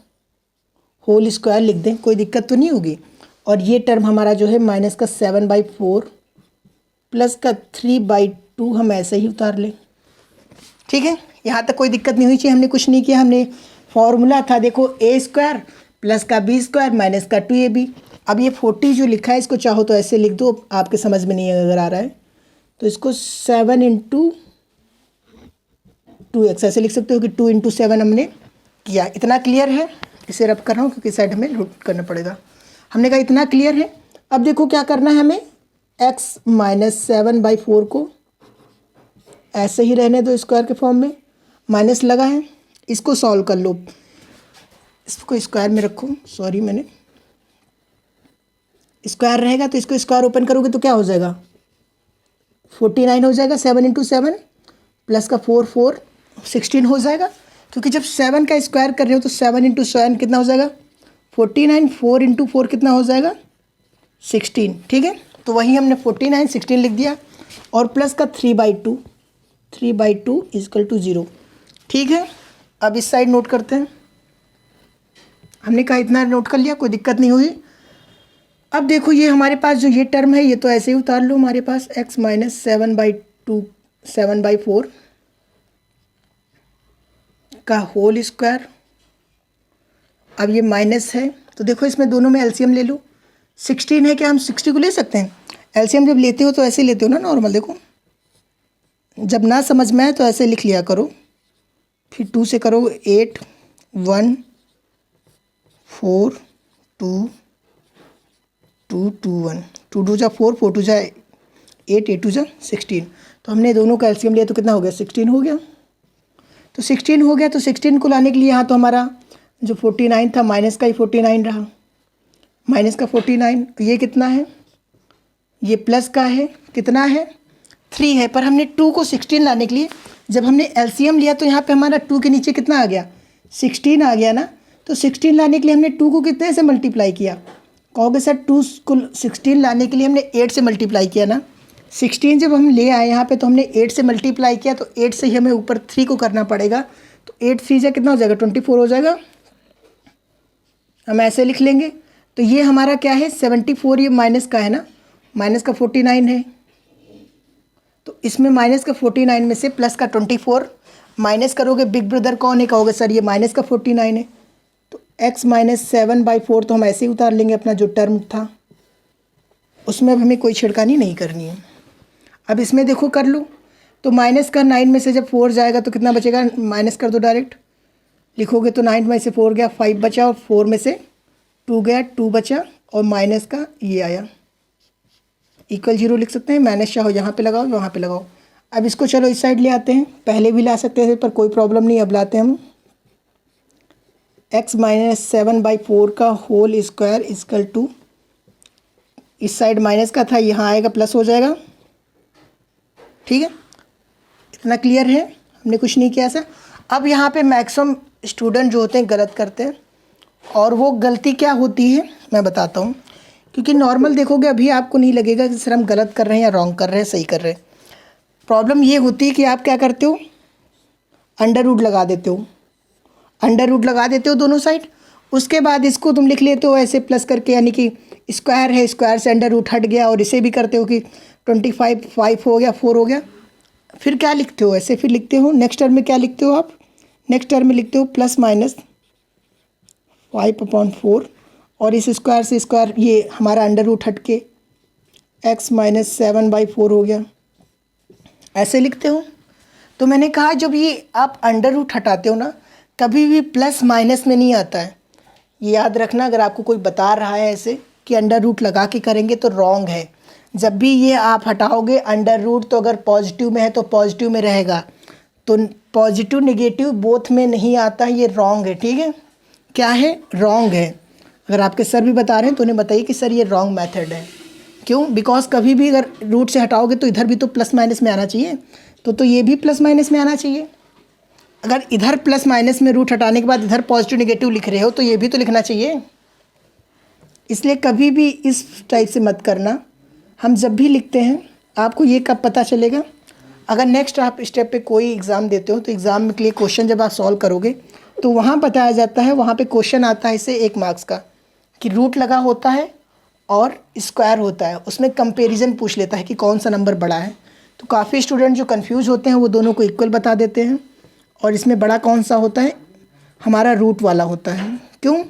होल स्क्वायर लिख दें, कोई दिक्कत तो नहीं होगी। और ये टर्म हमारा जो है माइनस का 7/4 प्लस का 3/2 हम ऐसे ही उतार लें, ठीक है। यहाँ तक कोई दिक्कत नहीं हुई चाहिए, हमने कुछ नहीं किया, हमने फॉर्मूला था देखो a² प्लस का b² माइनस का 2ab। अब ये 40 जो लिखा है इसको चाहो तो ऐसे लिख दो, आपके समझ में नहीं अगर आ रहा है तो इसको 7 × 2x ऐसे लिख सकते हो कि 2 × 7 हमने किया। इतना क्लियर है, इसे रब कर रहा हूँ क्योंकि साइड हमें रूट करना पड़ेगा। हमने कहा इतना क्लियर है। अब देखो क्या करना है हमें, x माइनस 7/4 को ऐसे ही रहने दो स्क्वायर के फॉर्म में, माइनस लगा है, इसको सॉल्व कर लो, इसको स्क्वायर में रखो, सॉरी मैंने स्क्वायर रहेगा तो इसको स्क्वायर ओपन करोगे तो क्या हो जाएगा, 49 हो जाएगा। 7 × 7 प्लस का 4 4 16 हो जाएगा, क्योंकि जब 7 का स्क्वायर कर रहे हो तो 7 × 7 कितना हो जाएगा 49, 4 × 4 कितना हो जाएगा 16, ठीक है। तो वही हमने 49 16 लिख दिया, और प्लस का 3/2 = 0, ठीक है। अब इस साइड नोट करते हैं, हमने कहा इतना नोट कर लिया, कोई दिक्कत नहीं हुई। अब देखो ये हमारे पास जो ये टर्म है ये तो ऐसे ही उतार लो, हमारे पास x माइनस 7/4 का होल स्क्वायर। अब ये माइनस है तो देखो इसमें दोनों में एलसीएम ले लो, 16 है, क्या हम 60 को ले सकते हैं। एलसीएम जब लेते हो तो ऐसे लेते हो ना नॉर्मल, देखो जब ना समझ में आए तो ऐसे लिख लिया करो, फिर 2 से करो 8 1 4 2 2 2 1 2 2 जा 4 4 2 जा 8 8 2 जा 16। तो हमने दोनों का एलसीएम लिया तो कितना हो गया 16 हो गया। तो 16 हो गया, तो 16 को लाने के लिए यहाँ तो हमारा जो 49 था माइनस का ही 49 रहा, माइनस का 49, तो ये कितना है, ये प्लस का है, कितना है 3 है। पर हमने 2 को 16 लाने के लिए जब हमने एलसीएम लिया तो यहाँ पे हमारा 2 के नीचे कितना आ गया 16 आ गया ना। तो 16 लाने के लिए हमने 2 को कितने से मल्टीप्लाई किया, कहोगे सर 2 को 16 लाने के लिए हमने 8 से मल्टीप्लाई किया ना। 16 जब हम ले आए यहाँ पे तो हमने 8 से मल्टीप्लाई किया, तो 8 से ही हमें ऊपर 3 को करना पड़ेगा, तो 8 3 जा कितना हो जाएगा 24 हो जाएगा। हम ऐसे लिख लेंगे, तो ये हमारा क्या है 74, ये माइनस का है ना, माइनस का 49 है। तो इसमें माइनस का 49 में से प्लस का 24 माइनस करोगे, बिग ब्रदर कौन है, कहोगे सर ये माइनस का 49 है। तो x-7/4 तो हम ऐसे ही उतार लेंगे, अपना जो टर्म था उसमें अब हमें कोई छिड़कानी नहीं करनी है। अब इसमें देखो कर लो, तो माइनस का 9 में से जब 4 जाएगा तो कितना बचेगा, माइनस कर दो डायरेक्ट, लिखोगे तो 9 में से 4 गया 5 बचा, और 4 में से 2 गया 2 बचा, और माइनस का ये आया इक्वल 0 लिख सकते हैं। माइनस चाहो यहाँ पे लगाओ वहाँ पे लगाओ। अब इसको चलो इस साइड ले आते हैं, पहले भी ला सकते थे पर कोई प्रॉब्लम नहीं, अब लाते हैं हम। x-7/4 का होल स्क्वायर इक्वल टू, इस साइड माइनस का था, यहाँ आएगा प्लस हो जाएगा। ठीक है, इतना क्लियर है, हमने कुछ नहीं किया ऐसा। अब यहाँ पे मैक्सिमम स्टूडेंट जो होते हैं गलत करते हैं, और वो गलती क्या होती है मैं बताता हूँ। क्योंकि नॉर्मल देखोगे अभी आपको नहीं लगेगा कि सर हम गलत कर रहे हैं या रॉन्ग कर रहे हैं, सही कर रहे हैं। प्रॉब्लम ये होती है कि आप क्या करते हो, अंडर रूट लगा देते हो, अंडर रूट लगा देते हो दोनों साइड। उसके बाद इसको तुम लिख लेते हो ऐसे प्लस करके, यानी कि स्क्वायर है, स्क्वायर से अंडर रूट हट गया। और इसे भी करते हो कि 25 5 हो गया 4 हो गया। फिर क्या लिखते हो ऐसे, फिर लिखते हो नेक्स्ट टर्म में क्या लिखते हो आप, नेक्स्ट टर्म में लिखते हो प्लस माइनस 5/4, और इस स्क्वायर से स्क्वायर ये हमारा अंडर रूट हट के x-7/4 हो गया, ऐसे लिखते हो। तो मैंने कहा जब ये आप अंडर रूट हटाते हो ना, कभी भी प्लस माइनस में नहीं आता है, ये याद रखना। अगर आपको कोई बता रहा है ऐसे कि अंडर रूट लगा के करेंगे तो रॉन्ग है। जब भी ये आप हटाओगे अंडर रूट, तो अगर पॉजिटिव में है तो पॉजिटिव में रहेगा, तो पॉजिटिव नेगेटिव बोथ में नहीं आता है, ये रॉन्ग है। ठीक है, क्या है, रॉन्ग है। अगर आपके सर भी बता रहे हैं तो उन्हें बताइए कि सर ये रॉन्ग मेथड है। क्यों, बिकॉज कभी भी अगर रूट से हटाओगे तो इधर भी तो प्लस माइनस में आना चाहिए, तो ये भी प्लस माइनस में आना चाहिए। अगर इधर प्लस माइनस में रूट हटाने के बाद इधर पॉजिटिव नेगेटिव लिख रहे हो तो ये भी तो लिखना चाहिए। इसलिए कभी भी इस टाइप से मत करना। हम जब भी लिखते हैं, आपको ये कब पता चलेगा, अगर नेक्स्ट आप स्टेप पे कोई एग्ज़ाम देते हो तो एग्ज़ाम के लिए क्वेश्चन जब आप सॉल्व करोगे तो वहाँ बताया जाता है, वहाँ पे क्वेश्चन आता है इसे 1 मार्क्स का, कि रूट लगा होता है और स्क्वायर होता है, उसमें कंपैरिजन पूछ लेता है कि कौन सा नंबर बड़ा है। तो काफ़ी स्टूडेंट जो कंफ्यूज होते हैं वो दोनों को इक्वल बता देते हैं, और इसमें बड़ा कौन सा होता है, हमारा रूट वाला होता है। क्यों,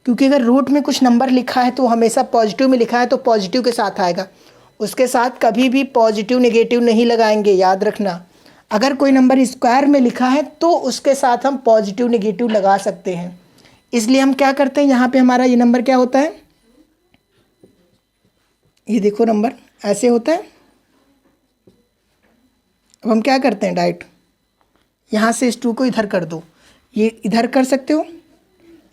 क्योंकि अगर रूट में कुछ नंबर लिखा है तो हमेशा पॉजिटिव में लिखा है तो पॉजिटिव के साथ आएगा, उसके साथ कभी भी पॉजिटिव नेगेटिव नहीं लगाएंगे, याद रखना। अगर कोई नंबर स्क्वायर में लिखा है तो उसके साथ हम पॉजिटिव नेगेटिव लगा सकते हैं। इसलिए हम क्या करते हैं, यहाँ पे हमारा ये नंबर क्या होता है, ये देखो नंबर ऐसे होता है। अब हम क्या करते हैं, डायरेक्ट यहाँ से इस 2 को इधर कर दो, ये इधर कर सकते हो,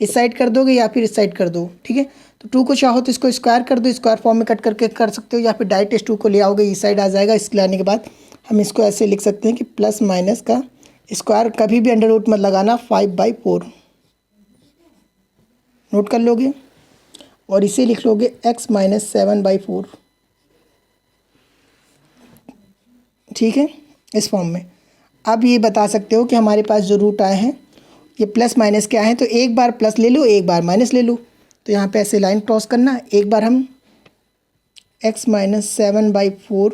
इस साइड कर दोगे या फिर इस साइड कर दो। ठीक है, तो 2 को चाहो तो इसको स्क्वायर कर दो, स्क्वायर फॉर्म में कट करके कर सकते हो, या फिर डायरेक्ट इस 2 को ले आओगे इस साइड आ जाएगा। इसके लाने के बाद हम इसको ऐसे लिख सकते हैं कि प्लस माइनस का स्क्वायर, कभी भी अंडर रूट मत लगाना, 5/4 नोट कर लोगे, और इसे लिख लोगे x-7/4। ठीक है, इस फॉर्म में। अब ये बता सकते हो कि हमारे पास जो रूट आए हैं ये प्लस माइनस क्या है, तो एक बार प्लस ले लो एक बार माइनस ले लो। तो यहाँ पे ऐसे लाइन क्रॉस करना, एक बार हम x-7/4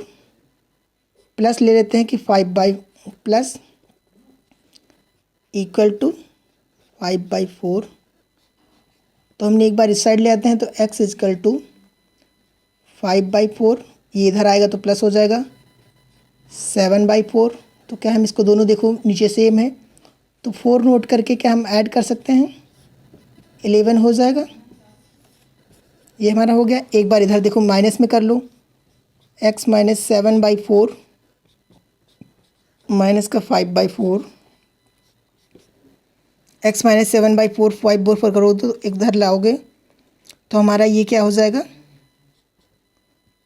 प्लस ले लेते हैं कि 5 प्लस इक्वल टू 5/4। तो हमने एक बार इस साइड ले आते हैं, तो x इक्वल टू 5/4, ये इधर आएगा तो प्लस हो जाएगा 7/4। तो क्या हम इसको दोनों देखो नीचे सेम है, तो 4 नोट करके क्या हम ऐड कर सकते हैं, 11 हो जाएगा। ये हमारा हो गया। एक बार इधर देखो माइनस में कर लो, x-7/4 माइनस का 5/4, x-7/4 5/4 करो तो इधर लाओगे तो हमारा ये क्या हो जाएगा,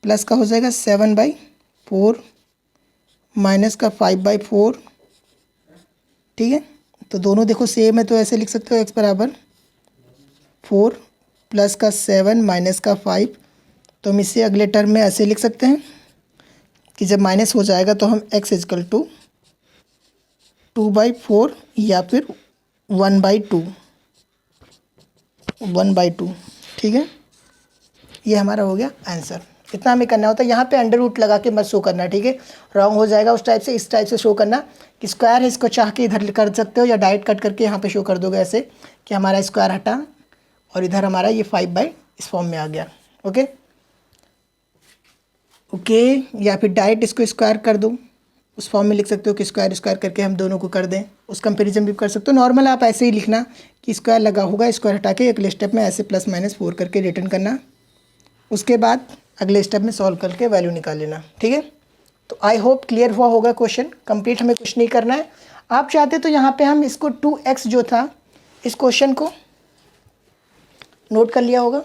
प्लस का हो जाएगा 7/4 माइनस का 5/4। ठीक है, तो दोनों देखो सेम है, तो ऐसे लिख सकते हो x बराबर 4 प्लस का 7 माइनस का 5। तो हम इसे अगले टर्म में ऐसे लिख सकते हैं कि जब माइनस हो जाएगा तो हम x इक्वल टू 2/4 या फिर 1/2। ठीक है, ये हमारा हो गया आंसर। इतना हमें करना होता है। यहाँ पे अंडर रूट लगा के मत शो करना, ठीक है, रॉन्ग हो जाएगा उस टाइप से। इस टाइप से शो करना कि स्क्वायर है, इसको चाह के इधर कर सकते हो या डायरेक्ट कट करके यहाँ पे शो कर दोगे ऐसे कि हमारा स्क्वायर हटा और इधर हमारा ये 5/, इस फॉर्म में आ गया। ओके ओके, या फिर डायरेक्ट इसको स्क्वायर कर दो, उस फॉर्म में लिख सकते हो कि स्क्वायर स्क्वायर करके हम दोनों को कर दें, उस कंपैरिजन भी कर सकते हो। नॉर्मल आप ऐसे ही लिखना कि स्क्वायर लगा होगा, स्क्वायर हटा के अगले स्टेप में ऐसे +-4 करके रिटर्न करना, उसके बाद अगले स्टेप में सॉल्व करके वैल्यू निकाल लेना, ठीक है। तो आई होप क्लियर हुआ होगा क्वेश्चन। कंप्लीट हमें कुछ नहीं करना है। आप चाहते तो यहाँ पे हम इसको 2x जो था, इस क्वेश्चन को नोट कर लिया होगा।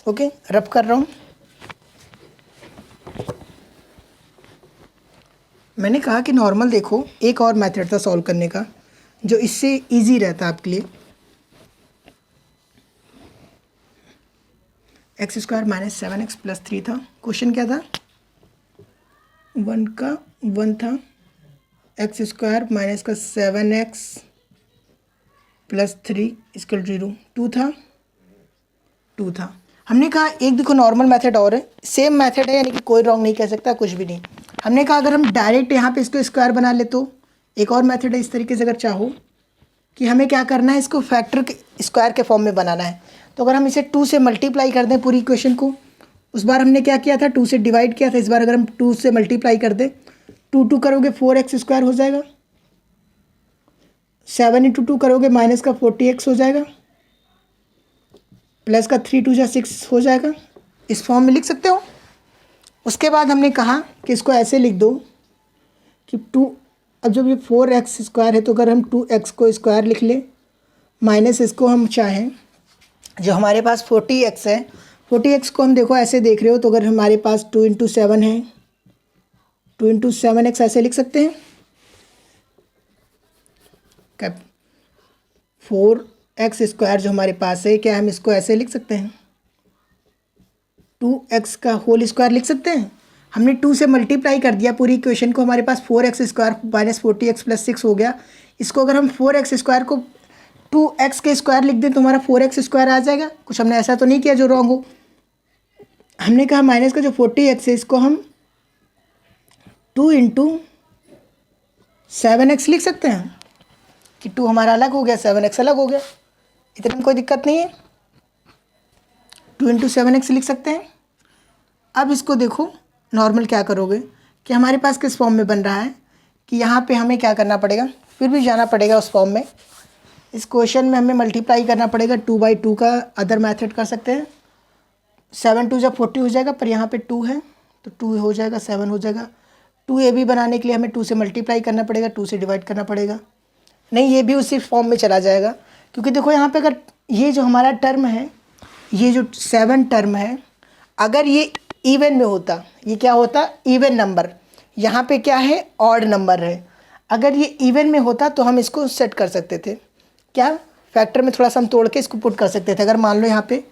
ओके, रब कर रहा हूँ। मैंने कहा कि नॉर्मल देखो, एक और मेथड था सॉल्व करने का जो इससे इजी रहता आपके लिए। x² - 7x + 3 था। क्वेश्चन क्या था? 1 का 1 था, x² - 7x + 3 = 0। 2 था, 2 था। हमने कहा एक देखो नॉर्मल मेथड और है, सेम मेथड है, यानी कि कोई रॉन्ग नहीं कह सकता, कुछ भी नहीं। हमने कहा अगर हम डायरेक्ट यहाँ पे इसको स्क्वायर बना ले तो एक और मेथड है इस तरीके से। अगर चाहो कि हमें क्या करना है, इसको फैक्टर के स्क्वायर के फॉर्म में बनाना है, तो अगर हम इसे 2 से मल्टीप्लाई कर दें पूरी इक्वेशन को, उस बार हमने क्या किया था, 2 से डिवाइड किया था, इस बार अगर हम 2 से मल्टीप्लाई कर दें, 2 करोगे 4x² हो जाएगा, 7 × 2 करोगे -40x हो जाएगा, प्लस का 3 × 2 = 6 हो जाएगा। इस फॉर्म में लिख सकते हो। उसके बाद हमने कहा कि इसको ऐसे लिख दो कि 2, अब जब ये 4x² है तो अगर हम 2x को स्क्वायर लिख लें, माइनस इसको हम चाहें, जो हमारे पास 40x है, 40x को हम देखो ऐसे देख रहे हो, तो अगर हमारे पास 2 × 7 है, 2 × 7x ऐसे लिख सकते हैं। 4x² जो हमारे पास है, क्या हम इसको ऐसे लिख सकते हैं, 2x का होल स्क्वायर लिख सकते हैं। हमने 2 से मल्टीप्लाई कर दिया पूरी इक्वेशन को, हमारे पास 4x² - 40x + 6 हो गया। इसको अगर हम 4x² को 2x के स्क्वायर लिख दें तो हमारा 4x² आ जाएगा। कुछ हमने ऐसा तो नहीं किया जो रॉन्ग हो। हमने कहा माइनस का जो 40x है, इसको हम 2 × 7x लिख सकते हैं कि 2 हमारा अलग हो गया, 7x अलग हो गया, इतने में कोई दिक्कत नहीं है। 2 × 7x लिख सकते हैं। अब इसको देखो नॉर्मल क्या करोगे कि हमारे पास किस फॉर्म में बन रहा है कि यहाँ पे हमें क्या करना पड़ेगा, फिर भी जाना पड़ेगा उस फॉर्म में। इस क्वेश्चन में हमें मल्टीप्लाई करना पड़ेगा, 2/2 का अदर मेथड कर सकते हैं। 7 × 2 = 40 हो जाएगा, पर यहाँ पे 2 है तो 2 हो जाएगा, 7 हो जाएगा। 2ab बनाने के लिए हमें 2 से मल्टीप्लाई करना पड़ेगा, 2 से डिवाइड करना पड़ेगा। नहीं, ये भी उसी फॉर्म में चला जाएगा, क्योंकि देखो यहाँ पे अगर ये जो हमारा टर्म है, ये जो 7 टर्म है, अगर ये इवन में होता, ये क्या होता, इवन नंबर, यहाँ पे क्या है, ऑड नंबर है। अगर ये इवन में होता तो हम इसको सेट कर सकते थे, क्या, फैक्टर में थोड़ा सा हम तोड़ के इसको पुट कर सकते थे। अगर मान लो यहाँ पे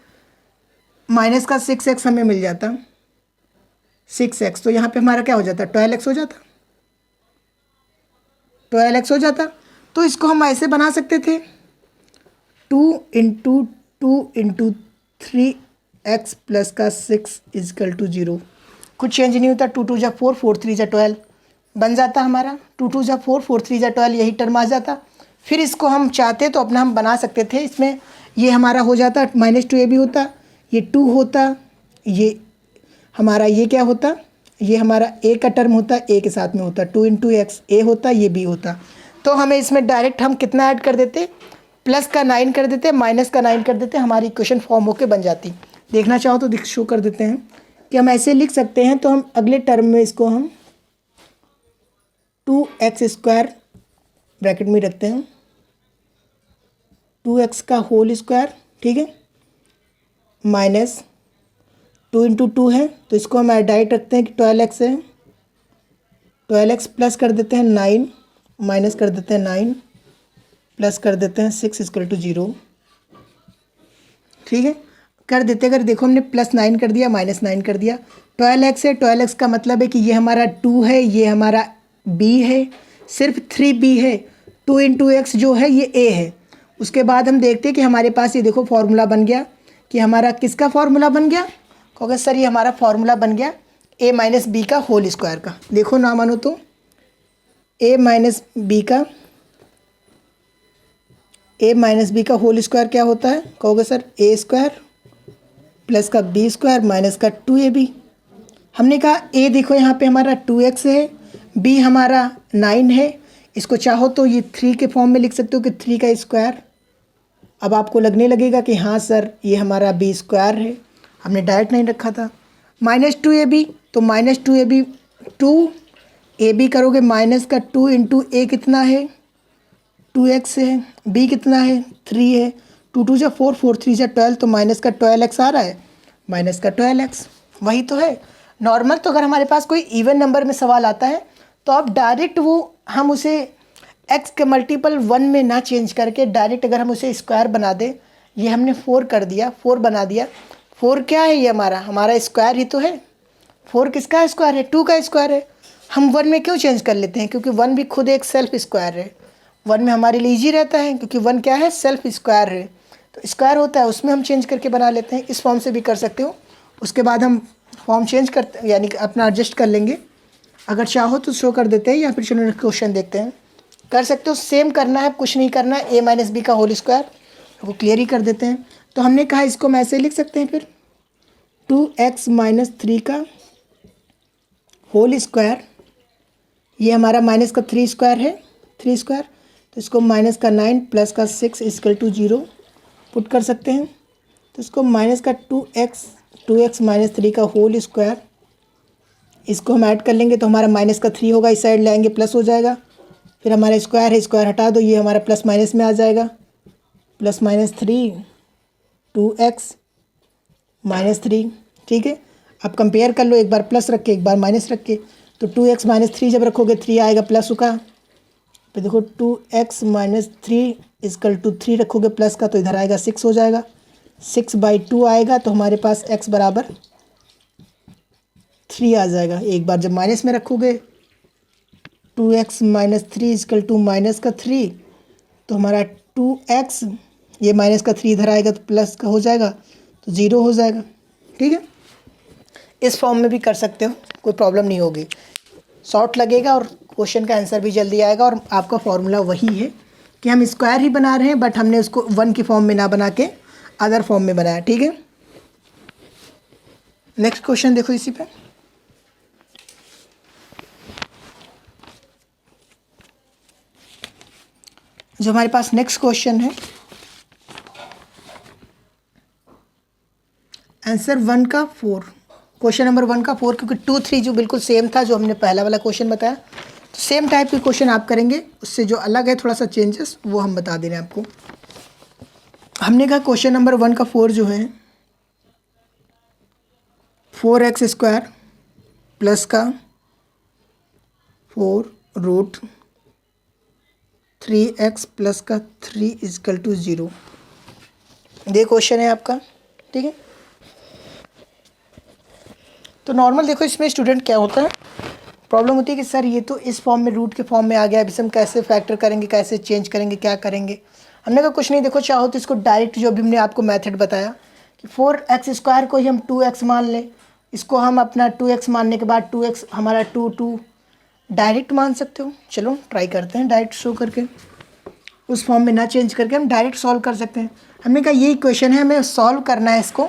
माइनस का 6x हमें मिल जाता, 6x, तो यहाँ पे हमारा क्या हो जाता, 12x हो जाता, 12x हो जाता। तो इसको हम ऐसे बना सकते थे, 2 × 2 × 3x प्लस का 6 = 0। कुछ चेंज नहीं होता, 2 × 2 = 4, 4 × 3 = 12 बन जाता हमारा, 2 × 2 = 4, 4 × 3 = 12, यही टर्म आ जाता। फिर इसको हम चाहते तो अपना हम बना सकते थे, इसमें ये हमारा हो जाता -2ab होता, ये 2 होता, ये हमारा ये क्या होता, ये हमारा a का टर्म होता, a के साथ में होता, 2 × x a होता, ये b होता। तो हमें इसमें डायरेक्ट हम कितना ऐड कर देते, प्लस का 9 कर देते, माइनस का 9 कर देते, हमारी इक्वेशन फॉर्म होके बन जाती। देखना चाहो तो शो कर देते हैं कि हम ऐसे लिख सकते हैं। तो हम अगले टर्म में इसको हम 2x² ब्रैकेट में रखते हैं, 2x का होल स्क्वायर, ठीक है, माइनस 2 × 2 है, तो इसको हम डायरेक्ट रखते हैं कि 12x है, 12x प्लस कर देते हैं 9, माइनस कर देते हैं 9, प्लस कर देते हैं 6 = 0, ठीक है, कर देते। अगर देखो हमने +9 कर दिया, -9 कर दिया, 12x है, 12x का मतलब है कि ये हमारा 2 है, ये हमारा b है, सिर्फ 3b है, 2 × x जो है ये a है। उसके बाद हम देखते हैं कि हमारे पास ये देखो फॉर्मूला बन गया कि हमारा किसका फॉर्मूला बन गया, कहोगे सर ये हमारा फॉर्मूला बन गया a माइनस बी का होल स्क्वायर का। देखो ना मानो तो a माइनस बी का होल स्क्वायर क्या होता है, कहोगे सर a स्क्वायर प्लस का b स्क्वायर माइनस का 2ab। हमने कहा a देखो यहाँ पे हमारा 2x है, b हमारा 9 है, इसको चाहो तो ये 3 के फॉर्म में लिख सकते हो कि 3 का स्क्वायर। अब आपको लगने लगेगा कि हाँ सर ये हमारा b स्क्वायर है, हमने डायरेक्ट नहीं रखा था। माइनस 2ab, तो माइनस 2ab 2ab करोगे माइनस का 2 इंटू a कितना है 2x है, b कितना है 3 है, 2 2 जा 4 4 3 जा 12, तो माइनस का 12x आ रहा है, माइनस का 12x वही तो है नॉर्मल। तो अगर हमारे पास कोई इवन नंबर में सवाल आता है तो आप डायरेक्ट वो हम उसे x के मल्टीपल 1 में ना चेंज करके डायरेक्ट अगर हम उसे स्क्वायर बना दें, ये हमने 4 कर दिया, 4 बना दिया। 4 क्या है, ये हमारा स्क्वायर ही तो है। 4 किसका स्क्वायर है, 2 का स्क्वायर है। हम 1 में क्यों चेंज कर लेते हैं, क्योंकि 1 भी खुद एक सेल्फ स्क्वायर है। 1 में हमारे लिए ईजी रहता है क्योंकि 1 क्या है, सेल्फ स्क्वायर है, तो स्क्वायर होता है उसमें हम चेंज करके बना लेते हैं। इस फॉर्म से भी कर सकते हो, उसके बाद हम फॉर्म चेंज करते यानी कि अपना एडजस्ट कर लेंगे। अगर चाहो तो शो कर देते हैं या फिर चलो क्वेश्चन देखते हैं। कर सकते हो, सेम करना है, कुछ नहीं करना है। a माइनस बी का होल स्क्वायर वो क्लियर ही कर देते हैं। तो हमने कहा इसको हम ऐसे लिख सकते हैं फिर 2x माइनस 3 का होल स्क्वायर, ये हमारा माइनस का 3 स्क्वायर है, 3 स्क्वायर, तो इसको माइनस का 9 प्लस का 6 इक्वल टू 0 पुट कर सकते हैं। तो इसको माइनस का 2x माइनस 3 का होल स्क्वायर, इसको हम ऐड कर लेंगे तो हमारा माइनस का 3 होगा, इस साइड लाएंगे प्लस हो जाएगा। फिर हमारा स्क्वायर है, स्क्वायर हटा दो, ये हमारा प्लस माइनस में आ जाएगा, प्लस माइनस 3 2x माइनस 3, ठीक है। अब कंपेयर कर लो, एक बार प्लस रख के एक बार माइनस रख के, तो 2x माइनस 3 जब रखोगे 3 आएगा प्लस का। फिर देखो 2x माइनस 3 इक्वल टू 3 रखोगे प्लस का, तो इधर आएगा 6 हो जाएगा, 6/2 आएगा, तो हमारे पास x बराबर 3 आ जाएगा। एक बार जब माइनस में रखोगे 2x minus 3 equal to minus का 3, तो हमारा 2x, ये माइनस का 3 इधर आएगा तो प्लस का हो जाएगा, तो 0 हो जाएगा, ठीक है। इस फॉर्म में भी कर सकते हो, कोई प्रॉब्लम नहीं होगी, शॉर्ट लगेगा और क्वेश्चन का आंसर भी जल्दी आएगा। और आपका फॉर्मूला वही है कि हम स्क्वायर ही बना रहे हैं, बट हमने उसको 1 की फॉर्म में ना बना के अदर फॉर्म में बनाया, ठीक है। नेक्स्ट क्वेश्चन देखो इसी पे, जो हमारे पास नेक्स्ट क्वेश्चन है, आंसर 1 का 4, क्वेश्चन नंबर 1 का 4, क्योंकि 2 3 जो बिल्कुल सेम था जो हमने पहला वाला क्वेश्चन बताया, तो सेम टाइप के क्वेश्चन आप करेंगे, उससे जो अलग है थोड़ा सा चेंजेस वो हम बता दे रहे हैं आपको। हमने कहा क्वेश्चन नंबर 1 का 4 जो है 4x स्क्वायर प्लस का 4 रूट 3x प्लस का 3 इक्वल टू 0, ये क्वेश्चन है आपका, ठीक है। तो नॉर्मल देखो इसमें स्टूडेंट क्या होता है, प्रॉब्लम होती है कि सर ये तो इस फॉर्म में रूट के फॉर्म में आ गया, अब इसे हम कैसे फैक्टर करेंगे, कैसे चेंज करेंगे, क्या करेंगे। हमने कहा कुछ नहीं, देखो चाहो तो इसको डायरेक्ट जो भी हमने आपको मेथड बताया कि 4x स्क्वायर को ही हम 2x मान लें, इसको हम अपना 2x मानने के बाद 2x हमारा 2 डायरेक्ट मान सकते हो। चलो ट्राई करते हैं डायरेक्ट शो करके, उस फॉर्म में ना चेंज करके हम डायरेक्ट सॉल्व कर सकते हैं। हमने कहा यही क्वेश्चन है, हमें सॉल्व करना है, इसको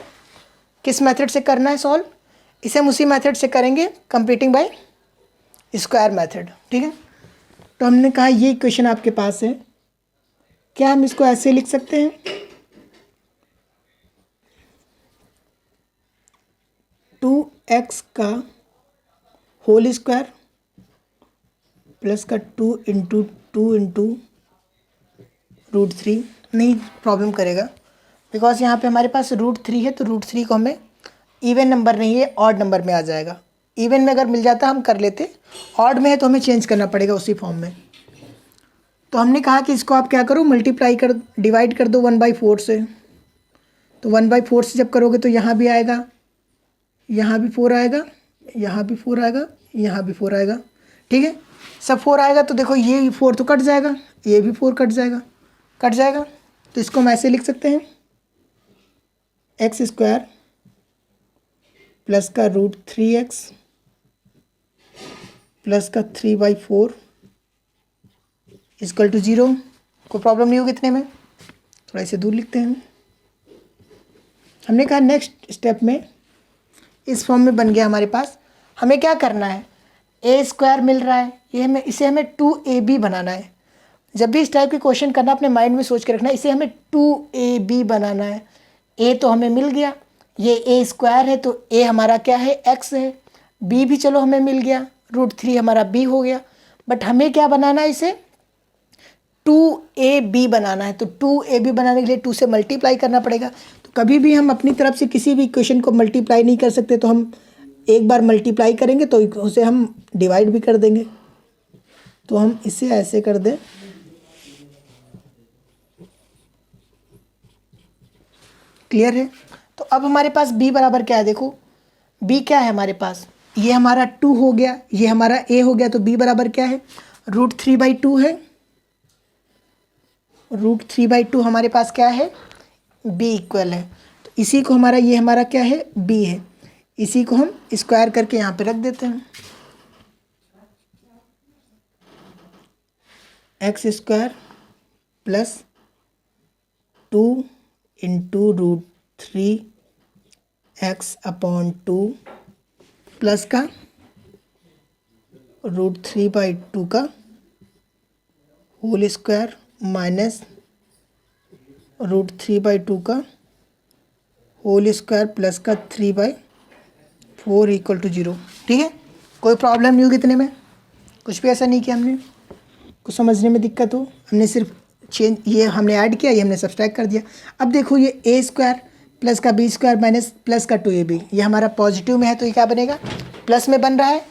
किस मेथड से करना है सॉल्व, इसे हम उसी मेथड से करेंगे, कंप्लीटिंग बाय स्क्वायर मेथड, ठीक है। तो हमने कहा ये क्वेश्चन आपके पास है, क्या हम इसको ऐसे लिख सकते हैं 2x का होल स्क्वायर प्लस का 2 इंटू रूट 3, नहीं प्रॉब्लम करेगा, बिकॉज यहाँ पे हमारे पास रूट 3 है, तो रूट 3 को हमें इवन नंबर नहीं है ऑड नंबर में आ जाएगा। इवन में अगर मिल जाता हम कर लेते, ऑड में है तो हमें चेंज करना पड़ेगा उसी फॉर्म में। तो हमने कहा कि इसको आप क्या करो, मल्टीप्लाई कर, डिवाइड कर दो 1/4 से, तो 1/4 से जब करोगे तो यहाँ भी आएगा, यहाँ भी 4 आएगा, यहाँ भी 4 आएगा, यहाँ भी 4 आएगा, ठीक है। सब 4 आएगा तो देखो ये 4 तो कट जाएगा, ये भी 4 कट जाएगा, तो इसको हम ऐसे लिख सकते हैं एक्स स्क्वायर प्लस का रूट 3x प्लस का 3/4 इक्वल टू 0। कोई प्रॉब्लम नहीं होगी इतने में, थोड़ा इसे दूर लिखते हैं। हमने कहा नेक्स्ट स्टेप में इस फॉर्म में बन गया हमारे पास। हमें क्या करना है, ए स्क्वायर मिल रहा है, इसे हमें 2ab बनाना है। जब भी इस टाइप के क्वेश्चन करना अपने माइंड में सोच के रखना, इसे हमें 2ab बनाना है। ए तो हमें मिल गया, ये ए स्क्वायर है तो ए हमारा क्या है, x है। बी भी चलो हमें मिल गया, √3 हमारा b हो गया। बट हमें क्या बनाना है, इसे 2ab बनाना है। तो 2ab बनाने के लिए 2 से मल्टीप्लाई करना पड़ेगा। तो कभी भी हम अपनी तरफ से किसी भी इक्वेशन को मल्टीप्लाई नहीं कर सकते, तो हम एक बार मल्टीप्लाई करेंगे तो उसे हम डिवाइड भी कर देंगे। तो हम इसे ऐसे कर दें, क्लियर है। तो अब हमारे पास b बराबर क्या है, देखो b क्या है हमारे पास, ये हमारा 2 हो गया, ये हमारा a हो गया। तो b बराबर क्या है, √3/2 है। √3/2 हमारे पास क्या है, b इक्वल है। तो इसी को हमारा, ये हमारा क्या है, b है। इसी को हम स्क्वायर करके यहाँ पे रख देते हैं। X square plus 2 into √3x/2 plus का √3/2 का होल स्क्वायर माइनस √3/2 का होल स्क्वायर प्लस का 3/4 इक्वल टू 0। ठीक है, कोई प्रॉब्लम नहीं होगी इतने में, कुछ भी ऐसा नहीं किया हमने, कुछ समझने में दिक्कत हो, हमने सिर्फ चेंज, ये हमने ऐड किया, ये हमने सब्सट्रैक्ट कर दिया। अब देखो ये ए स्क्वायर प्लस का बी स्क्वायर माइनस प्लस का 2ab, ये हमारा पॉजिटिव में है तो ये क्या बनेगा, प्लस में बन रहा है।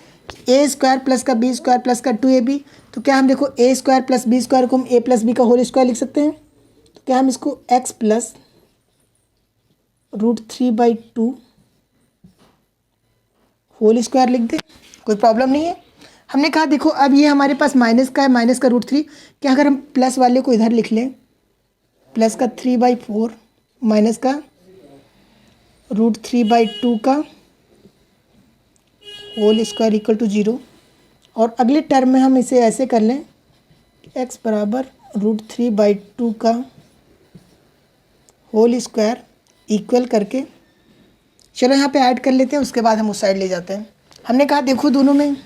ए स्क्वायर प्लस का बी स्क्वायर प्लस का 2ab, तो क्या हम देखो ए स्क्वायर प्लस बी स्क्वायर को हम ए प्लस बी का होल स्क्वायर लिख सकते हैं। तो क्या हम इसको x प्लस √3/2 होल स्क्वायर लिख दें, कोई प्रॉब्लम नहीं है। हमने कहा देखो अब ये हमारे पास माइनस का है, माइनस का √3, क्या अगर हम प्लस वाले को इधर लिख लें, प्लस का 3/4 माइनस का √3/2 का होल स्क्वायर इक्वल टू 0। और अगले टर्म में हम इसे ऐसे कर लें, x बराबर √3/2 का होल स्क्वायर इक्वल करके, चलो यहाँ पे ऐड कर लेते हैं, उसके बाद हम उस साइड ले जाते हैं। हमने कहा देखो दोनों में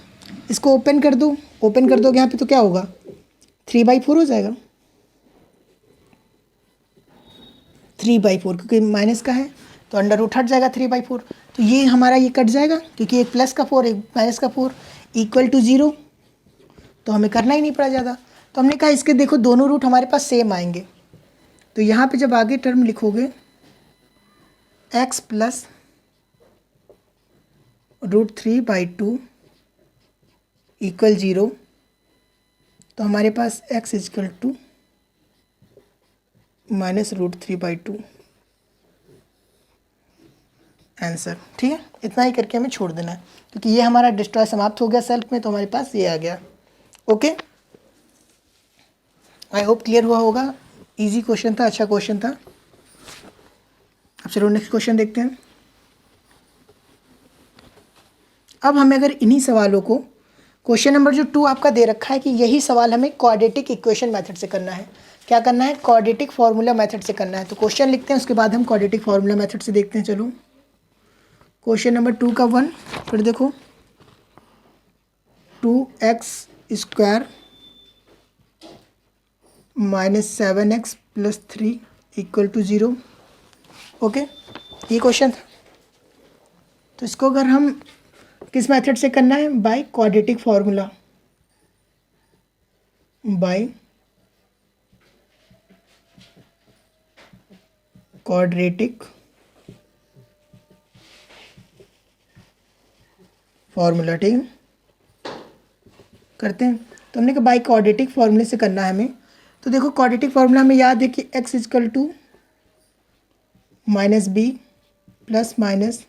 इसको ओपन कर दो, ओपन कर दोगे यहाँ पे तो क्या होगा, 3/4 हो जाएगा। 3/4 क्योंकि माइनस का है तो अंडर रूट हट जाएगा 3/4। तो ये हमारा ये कट जाएगा क्योंकि एक प्लस का 4 एक माइनस का 4 इक्वल टू 0, तो हमें करना ही नहीं पड़ा ज़्यादा। तो हमने कहा इसके देखो दोनों रूट हमारे पास सेम आएंगे। तो यहाँ पे जब आगे टर्म लिखोगे x प्लस √3/2 इक्वल 0, तो हमारे पास x equal to minus √3/2 answer. ठीक है, इतना ही करके हमें छोड़ देना है क्योंकि ये हमारा डिस्ट्रॉय समाप्त हो गया सेल्फ में, तो हमारे पास ये आ गया। ओके, आई होप क्लियर हुआ होगा। इजी क्वेश्चन था, अच्छा क्वेश्चन था। अब चलो नेक्स्ट क्वेश्चन देखते हैं। अब हमें अगर इन्हीं सवालों को, क्वेश्चन नंबर जो 2 आपका दे रखा है कि यही सवाल हमें क्वाड्रेटिक इक्वेशन मेथड से करना है। क्या करना है, क्वाड्रेटिक फार्मूला मेथड से करना है। तो क्वेश्चन लिखते हैं, उसके बाद हम क्वाड्रेटिक फार्मूला मेथड से देखते हैं। चलो क्वेश्चन नंबर 2 का 1, फिर देखो 2x² minus 7x plus 3 equal to 0। Okay, ये क्वेश्चन था। तो इसको अगर हम किस मेथड से करना है, by quadratic formula, by quadratic formula. ठीक है, करते हैं। तो हमने कहा बाय क्वाड्रेटिक फार्मूले से करना है हमें। तो देखो क्वाड्रेटिक फार्मूला हमें याद है कि x equal to minus b plus minus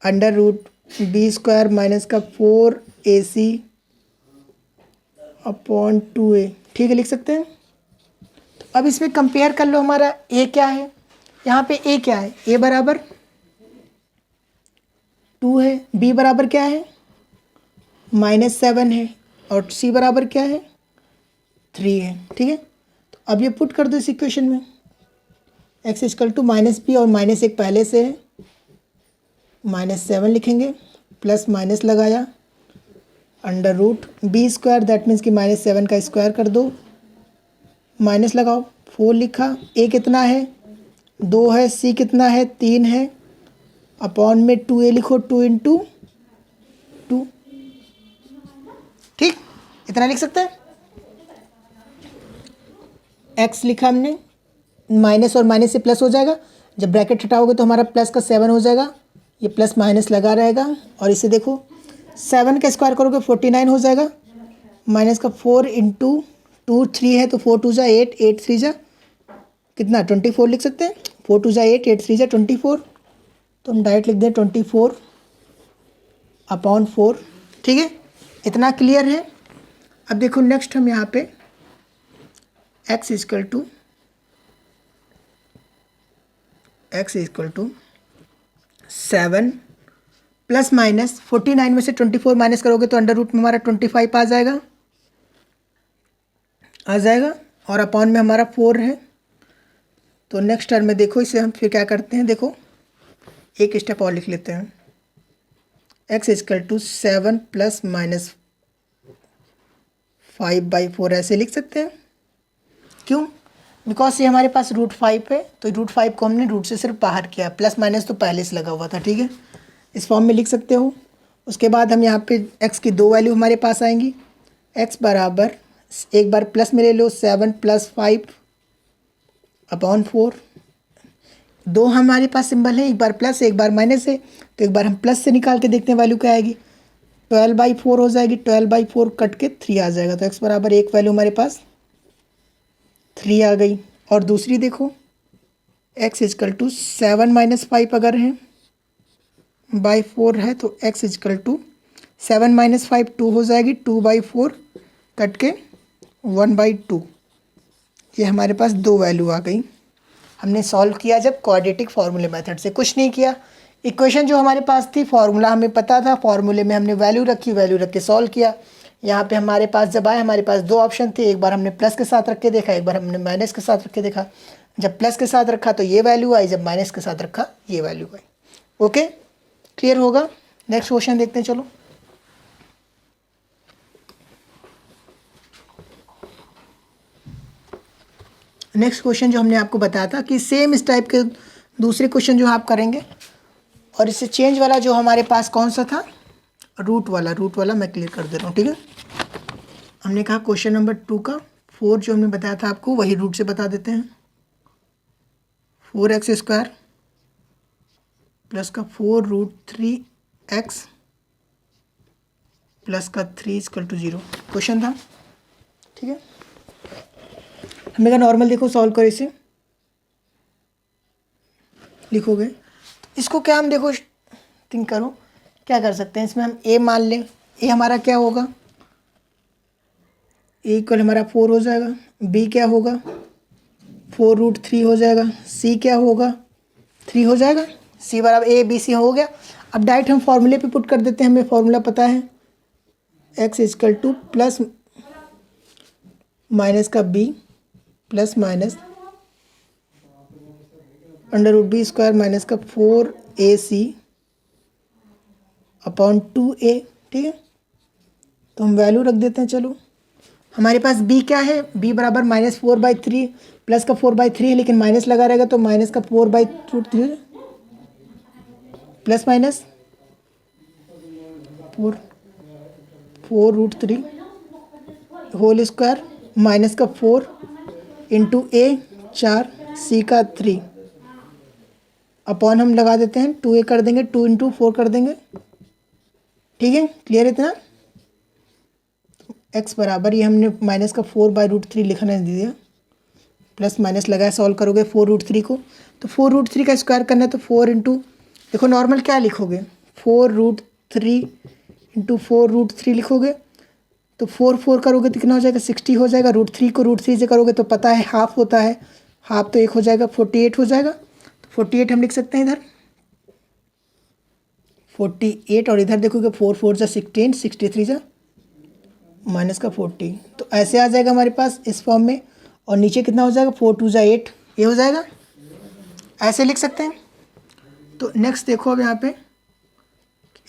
under root b² minus का 4ac अपॉन 2a। ठीक है, लिख सकते हैं। तो अब इसमें कंपेयर कर लो, हमारा a क्या है, यहाँ पे ए क्या है, ए बराबर 2 है, बी बराबर क्या है -7 है, और सी बराबर क्या है 3 है। ठीक है, तो अब ये पुट कर दो इस इक्वेशन में, x इक्वल टू -b और -1 पहले से है, -7 लिखेंगे, प्लस माइनस लगाया, under root b square, that means कि -7 का स्क्वायर कर दो, माइनस लगाओ, 4 लिखा, ए कितना है 2 है, सी कितना है 3 है, अपॉन में 2a लिखो, 2 इंटू 2। ठीक, इतना लिख सकते हैं। x लिखा हमने, माइनस और माइनस से प्लस हो जाएगा, जब ब्रैकेट हटाओगे तो हमारा प्लस का 7 हो जाएगा, ये प्लस माइनस लगा रहेगा, और इसे देखो 7 का स्क्वायर करोगे 49 हो जाएगा, माइनस का 4 इंटू 2 3 है तो 4 2 जा 8, 8 3 जा कितना 24 लिख सकते हैं, 4 2 जा 8, 8 3 जा 24, तो हम डायरेक्ट लिख दें 24 अपॉन 4। ठीक है, इतना क्लियर है। अब देखो नेक्स्ट हम यहाँ पे x equal to 7 plus minus 49 में से 24 माइनस करोगे तो अंडर रूट में हमारा 25 आ जाएगा, और अपॉन में हमारा 4 है। तो नेक्स्ट टर्म में देखो, इसे हम फिर क्या करते हैं, देखो एक स्टेप और लिख लेते हैं, x equal to 7 plus minus 5/4 ऐसे लिख सकते हैं। क्यों? बिकॉज ये हमारे पास √5 है, तो √5 को हमने रूट से सिर्फ बाहर किया, प्लस माइनस तो पहले से लगा हुआ था। ठीक है, इस फॉर्म में लिख सकते हो। उसके बाद हम यहाँ पे x की 2 वैल्यू हमारे पास आएंगी, x बराबर एक बार प्लस में ले लो 7 + 5 अपॉन 4, दो हमारे पास सिंबल है, एक बार प्लस एक बार माइनस है, तो एक बार हम प्लस से निकाल के देखते हैं वैल्यू क्या आएगी, 12/4 हो जाएगी, 12/4 कट के 3 आ जाएगा, तो x बराबर एक वैल्यू हमारे पास 3 आ गई। और दूसरी देखो, x इक्वल टू 7 - 5 अगर है बाई 4 है, तो x इक्वल टू 7 - 5 2 हो जाएगी, 2/4 कट के 1/2, ये हमारे पास दो वैल्यू आ गई। हमने सॉल्व किया जब क्वाड्रेटिक फार्मूले मेथड से, कुछ नहीं किया। इक्वेशन जो हमारे पास थी, फार्मूला हमें पता था, फार्मूले में हमने वैल्यू रखी, वैल्यू रख के सॉल्व किया। यहाँ पे हमारे पास जब आए, हमारे पास दो ऑप्शन थे, एक बार हमने प्लस के साथ रख के देखा, एक बार हमने माइनस के साथ रख के देखा। जब प्लस के साथ रखा तो ये वैल्यू आई, जब माइनस के साथ रखा ये वैल्यू आई। ओके, क्लियर होगा। नेक्स्ट क्वेश्चन देखते हैं, चलो। नेक्स्ट क्वेश्चन जो हमने आपको बताया था कि सेम इस टाइप के दूसरे क्वेश्चन जो आप करेंगे, और इससे चेंज वाला जो हमारे पास कौन सा था, रूट वाला मैं क्लियर कर दे रहा हूँ। ठीक है, हमने कहा क्वेश्चन नंबर 2 का 4 जो हमने बताया था आपको, वही रूट से बता देते हैं। 4x² प्लस का 4√3x प्लस का 3 = 0 क्वेश्चन था। ठीक है, हमने कहा नॉर्मल देखो, सॉल्व करो, इसे लिखोगे इसको क्या हम देखो थिंक करो क्या कर सकते हैं। इसमें हम a मान लें, a हमारा क्या होगा, a इक्वल हमारा 4 हो जाएगा, b क्या होगा 4√3 हो जाएगा, c क्या होगा 3 हो जाएगा, c बराबर a b c हो गया। अब डायरेक्ट हम फॉर्मूले पे पुट कर देते हैं, हमें फॉर्मूला पता है, x equal two plus minus का b plus minus √b² minus का 4ac अपॉन 2a। ठीक है, तो हम वैल्यू रख देते हैं। चलो, हमारे पास b क्या है, b बराबर -4/3 प्लस का 4/3 है, लेकिन माइनस लगा रहेगा तो माइनस का 4/3 plus minus 4√3 whole square minus का 4 इंटू a 4 c का 3 अपॉन हम लगा देते हैं 2a कर देंगे, 2 इंटू 4 कर देंगे। ठीक है, क्लियर इतना। x बराबर ये हमने माइनस का 4/√3 लिखना दिया, प्लस माइनस लगाया, सॉल्व करोगे 4√3 को, तो 4√3 का स्क्वायर करना है, तो 4 इंटू देखो नॉर्मल क्या लिखोगे, 4√3 इंटू 4√3 लिखोगे, तो 4 करोगे तो कितना हो जाएगा 60 हो जाएगा। √3 को √3 से करोगे तो पता है हाफ होता है, हाफ तो 1 हो जाएगा 48 हो जाएगा। 48 हम लिख सकते हैं इधर 48, और इधर देखोगे 4 4 जा 16, 63 जा माइनस का 40, तो ऐसे आ जाएगा हमारे पास इस फॉर्म में। और नीचे कितना हो जाएगा 4 2 जा 8, ये हो जाएगा, ऐसे लिख सकते हैं। तो नेक्स्ट देखो अब यहाँ पे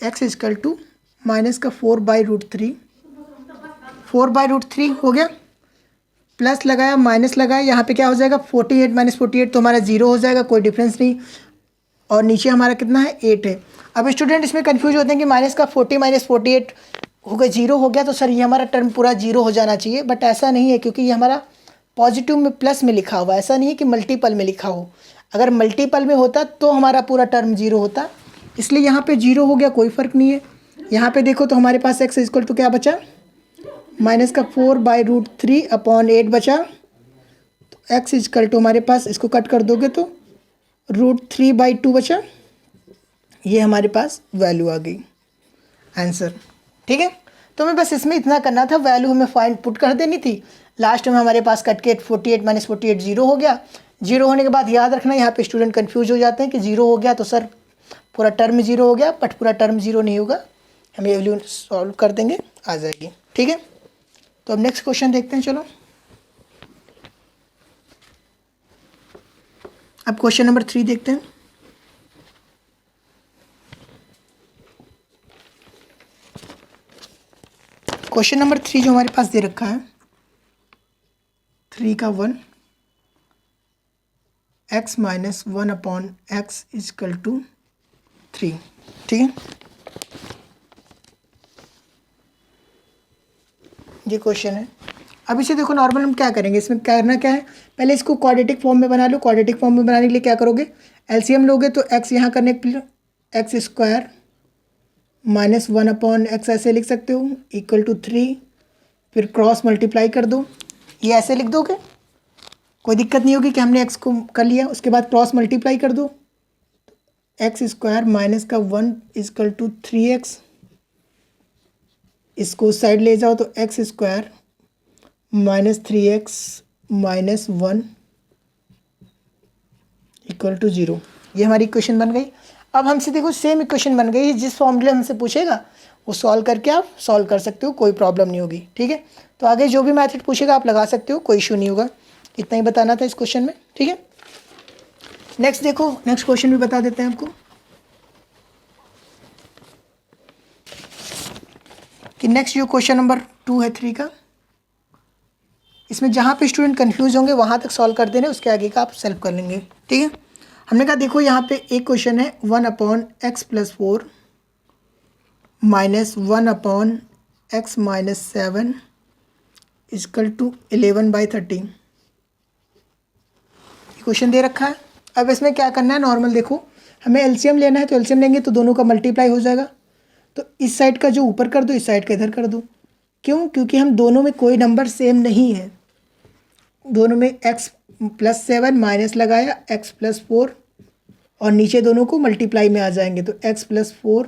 x इजकल टू माइनस का 4/√3, 4/√3 हो गया, प्लस लगाया माइनस लगाया, यहाँ पे क्या हो जाएगा 48 माइनस 48 तो हमारा 0 हो जाएगा, कोई डिफरेंस नहीं। और नीचे हमारा कितना है 8 है। अब स्टूडेंट इसमें कंफ्यूज होते हैं कि माइनस का 40 माइनस 48 हो गया 0 हो गया, तो सर ये हमारा टर्म पूरा 0 हो जाना चाहिए, बट ऐसा नहीं है, क्योंकि ये हमारा पॉजिटिव में प्लस में लिखा हुआ है, ऐसा नहीं है कि मल्टीपल में लिखा हो। अगर मल्टीपल में होता तो हमारा पूरा टर्म 0 होता, इसलिए यहाँ पे 0 हो गया, कोई फ़र्क नहीं है। यहाँ पे देखो तो हमारे पास x इक्वल टू क्या बचा, माइनस का 4/√3 अपॉन 8 बचा, तो x इक्वल टू हमारे पास इसको कट कर दोगे तो √3/2 बचा, ये हमारे पास वैल्यू आ गई आंसर। ठीक है, तो हमें बस इसमें इतना करना था, वैल्यू हमें फाइंड पुट कर देनी थी। लास्ट में हमारे पास कट के 48 माइनस 48 0 हो गया। 0 होने के बाद याद रखना, यहाँ पे स्टूडेंट कंफ्यूज हो जाते हैं कि 0 हो गया तो सर पूरा टर्म 0 हो गया, बट पूरा टर्म 0 नहीं होगा, हम ये वैल्यू सॉल्व कर देंगे, आ जाएगी। ठीक है, तो अब नेक्स्ट क्वेश्चन देखते हैं। चलो अब क्वेश्चन नंबर 3 देखते हैं। क्वेश्चन नंबर 3 जो हमारे पास दे रखा है 3 का 1, x minus 1 upon x equal to 3। ठीक है, ये क्वेश्चन है। अब इसे देखो नॉर्मल हम क्या करेंगे, इसमें करना क्या है, पहले इसको क्वाड्रेटिक फॉर्म में बना लो। क्वाड्रेटिक फॉर्म में बनाने के लिए क्या करोगे, एलसीएम लोगे तो x यहाँ करने के लिए x square minus 1 upon x ऐसे लिख सकते हो इक्वल टू 3, फिर क्रॉस मल्टीप्लाई कर दो, ये ऐसे लिख दोगे, कोई दिक्कत नहीं होगी कि हमने x को कर लिया। उसके बाद क्रॉस मल्टीप्लाई कर दो, एक्स स्क्वायर माइनस का 1 इजकल टू 3x, इसको साइड ले जाओ तो x square minus 3x minus 1 equal to 0, ये हमारी इक्वेशन बन गई। अब हमसे देखो सेम इक्वेशन बन गई, जिस फॉर्मूले हमसे पूछेगा वो सॉल्व करके आप सॉल्व कर सकते हो, कोई प्रॉब्लम नहीं होगी। ठीक है, तो आगे जो भी मैथड पूछेगा आप लगा सकते हो, कोई इशू नहीं होगा। इतना ही बताना था इस क्वेश्चन में। ठीक है, नेक्स्ट देखो, नेक्स्ट क्वेश्चन भी बता देते हैं आपको कि नेक्स्ट जो क्वेश्चन नंबर 2 है 3 का, इसमें जहाँ पे स्टूडेंट कंफ्यूज होंगे वहाँ तक सॉल्व कर देने, उसके आगे का आप सेल्फ कर लेंगे। ठीक है, हमने कहा देखो यहाँ पे एक क्वेश्चन है 1 upon x plus 4 minus 1 upon x minus 7 equal to 11/13, question दे रखा है। अब इसमें क्या करना है, नॉर्मल देखो हमें एलसीएम लेना है, तो एलसीएम लेंगे तो दोनों का मल्टीप्लाई हो जाएगा, तो इस साइड का जो ऊपर कर दो, इस साइड का इधर कर दो। क्यों, क्योंकि हम दोनों में कोई नंबर सेम नहीं है, दोनों में x प्लस 7 माइनस लगाया x प्लस 4, और नीचे दोनों को मल्टीप्लाई में आ जाएंगे, तो x plus 4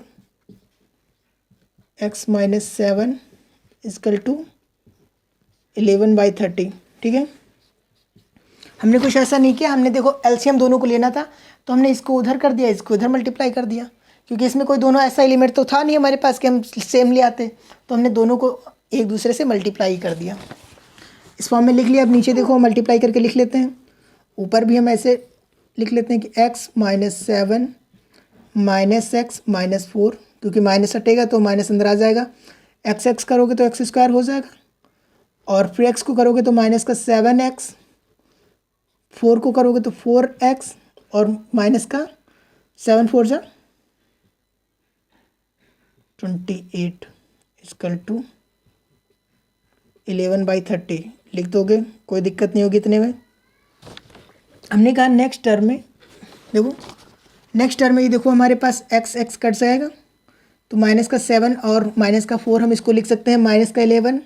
x minus 7 equal to 11/30। ठीक है, हमने कुछ ऐसा नहीं किया, हमने देखो एलसीएम दोनों को लेना था तो हमने इसको उधर कर दिया, इसको इधर मल्टीप्लाई कर दिया, क्योंकि इसमें कोई दोनों ऐसा एलिमेंट तो था नहीं हमारे पास कि हम सेम ले आते, तो हमने दोनों को एक दूसरे से मल्टीप्लाई कर दिया। इस फॉर्म में लिख लिया। अब नीचे देखो मल्टीप्लाई करके लिख लेते हैं, ऊपर भी हम ऐसे लिख लेते हैं कि x minus 7 minus x minus 4, क्योंकि माइनस हटेगा तो माइनस अंदर आ जाएगा, x करोगे तो एक्स स्क्वायर हो जाएगा, और फिर x को करोगे तो माइनस का 7x, 4 को करोगे तो 4x, और माइनस का 7 4 जा 28 इजकल टू 11/30 लिख दोगे, कोई दिक्कत नहीं होगी इतने में। हमने कहा नेक्स्ट टर्म में देखो, नेक्स्ट टर्म में ये देखो हमारे पास x कट जाएगा, तो माइनस का 7 और माइनस का 4 हम इसको लिख सकते हैं माइनस का 11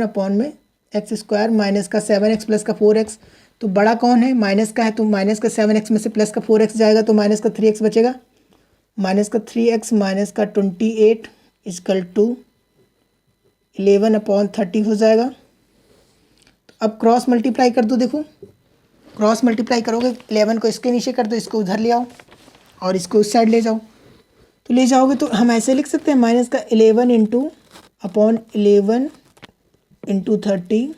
अपॉन में एक्स स्क्वायर माइनस का 7x प्लस का 4x, तो बड़ा कौन है, माइनस का है, तो माइनस का 7x में से प्लस का 4x जाएगा तो माइनस का 3x बचेगा, माइनस का 3x माइनस का 28 इजकल टू 11/30 हो जाएगा। तो अब क्रॉस मल्टीप्लाई कर दो, देखो क्रॉस मल्टीप्लाई करोगे, 11 को इसके नीचे कर दो, इसको उधर ले आओ और इसको उस साइड ले जाओ, तो ले जाओगे तो हम ऐसे लिख सकते हैं माइनस का 11 into upon 11 into 30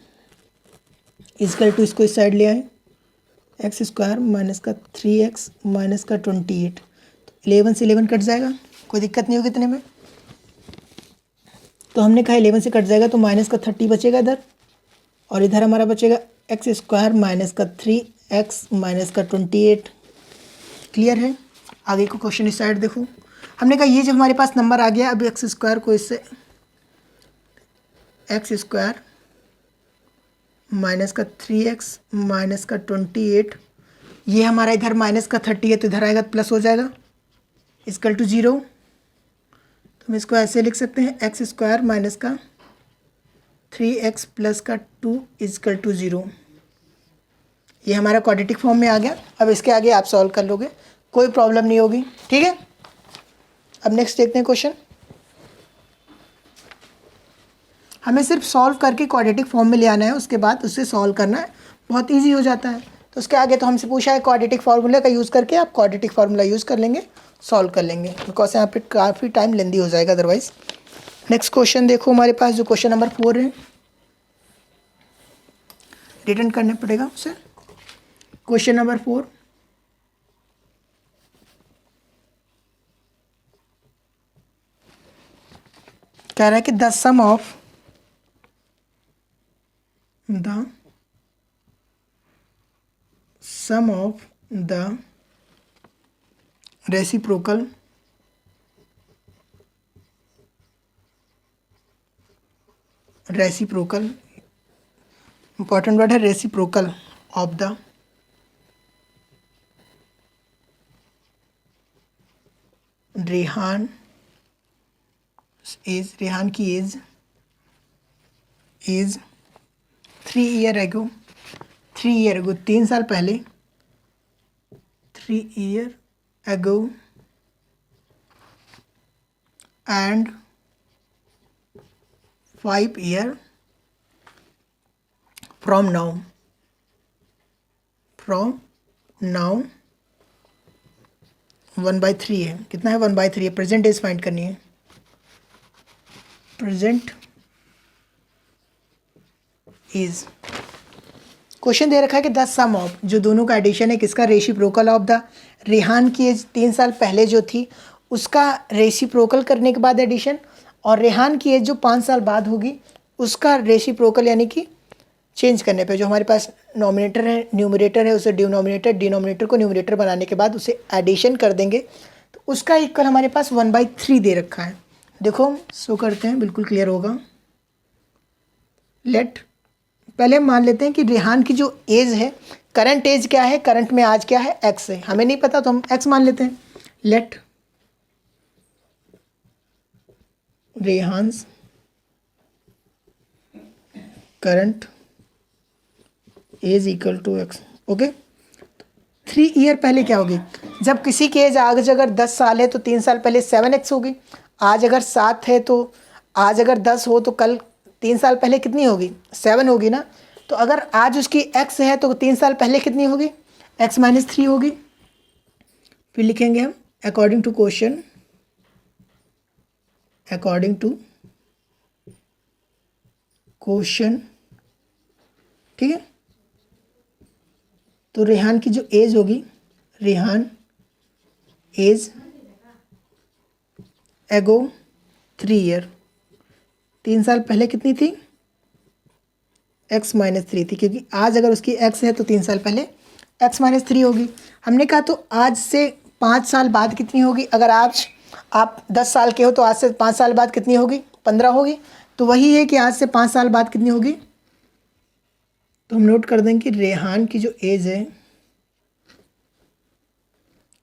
equal to, इसको इस साइड ले आए, एक्स स्क्वायर माइनस का 3x माइनस का 28, तो 11 से 11 कट जाएगा, कोई दिक्कत नहीं होगी इतने में। तो हमने कहा 11 से कट जाएगा तो माइनस का 30 बचेगा इधर, और इधर हमारा बचेगा एक्स स्क्वायर माइनस का 3x माइनस का 28। क्लियर है? आगे को क्वेश्चन इस साइड देखो, हमने कहा ये जब हमारे पास नंबर आ गया, अब एक्स स्क्वायर को इससे एक्स स्क्वायर माइनस का 3x माइनस का 28, ये हमारा इधर माइनस का 30 है तो इधर आएगा तो प्लस हो जाएगा, इक्वल टू 0। तो हम इसको ऐसे लिख सकते हैं एक्स स्क्वायर माइनस का 3x प्लस का 2 इक्वल टू 0। ये हमारा क्वाड्रेटिक फॉर्म में आ गया। अब इसके आगे आप सॉल्व कर लोगे, कोई प्रॉब्लम नहीं होगी। ठीक है, अब नेक्स्ट देखते हैं क्वेश्चन। हमें सिर्फ सॉल्व करके क्वाड्रेटिक फॉर्म में ले आना है, उसके बाद उससे सॉल्व करना है, बहुत इजी हो जाता है। तो उसके आगे तो हमसे पूछा है क्वाड्रेटिक फार्मूला का यूज़ करके आप क्वाड्रेटिक फार्मूला यूज़ कर लेंगे, सॉल्व कर लेंगे, बिकॉज यहाँ पे काफ़ी टाइम लेंदी हो जाएगा अदरवाइज। नेक्स्ट क्वेश्चन देखो हमारे पास, जो क्वेश्चन नंबर 4 है, रिटर्न करना पड़ेगा उसे। क्वेश्चन नंबर 4, कह रहा है कि the sum of the reciprocal important word है रेसिप्रोकल ऑफ द रेहान की एज 3 ईयर एगो 3 साल पहले 3 year ago and 5 year from now 1/3 है। कितना है? 1/3 है। प्रेजेंट एज फाइंड करनी है। प्रेजेंट एज क्वेश्चन दे रखा है कि द सम ऑफ, जो दोनों का एडिशन है किसका? रेसिप्रोकल ऑफ द रेहान की एज 3 साल पहले जो थी उसका रेसिप्रोकल करने के बाद एडिशन, और रेहान की एज जो 5 साल बाद होगी उसका रेसिप्रोकल यानी कि चेंज करने पे, जो हमारे पास नॉमिनेटर है न्यूमरेटर है उसे डिनोमिनेटर को न्यूमरेटर बनाने के बाद उसे एडिशन कर देंगे, तो उसका इक्वल हमारे पास 1/3 दे रखा है। देखो शो करते हैं, बिल्कुल क्लियर होगा। लेट, पहले हम मान लेते हैं कि रेहान की जो एज है, करंट एज क्या है, करंट में आज क्या है, एक्स है, हमें नहीं पता तो हम एक्स मान लेते हैं। Let Rehan's current age equal to x. Okay, 3 year पहले क्या होगी? जब किसी की एज आज अगर 10 साल है तो 3 साल पहले 7x होगी। आज अगर 7 है तो आज अगर 10 हो तो कल 3 साल पहले कितनी होगी? 7 होगी ना। तो अगर आज उसकी x है तो 3 साल पहले कितनी होगी? x - 3 होगी। फिर लिखेंगे हम अकॉर्डिंग टू क्वेश्चन। ठीक है, तो रेहान की जो एज होगी, रेहान एज एगो 3 ईयर, 3 साल पहले कितनी थी? x - 3 थी, क्योंकि आज अगर उसकी x है तो 3 साल पहले x - 3 होगी। हमने कहा तो आज से 5 साल बाद कितनी होगी? अगर आज आप 10 साल के हो तो आज से 5 साल बाद कितनी होगी? 15 होगी। तो वही है कि आज से 5 साल बाद कितनी होगी? तो हम नोट कर देंगे कि रेहान की जो एज है,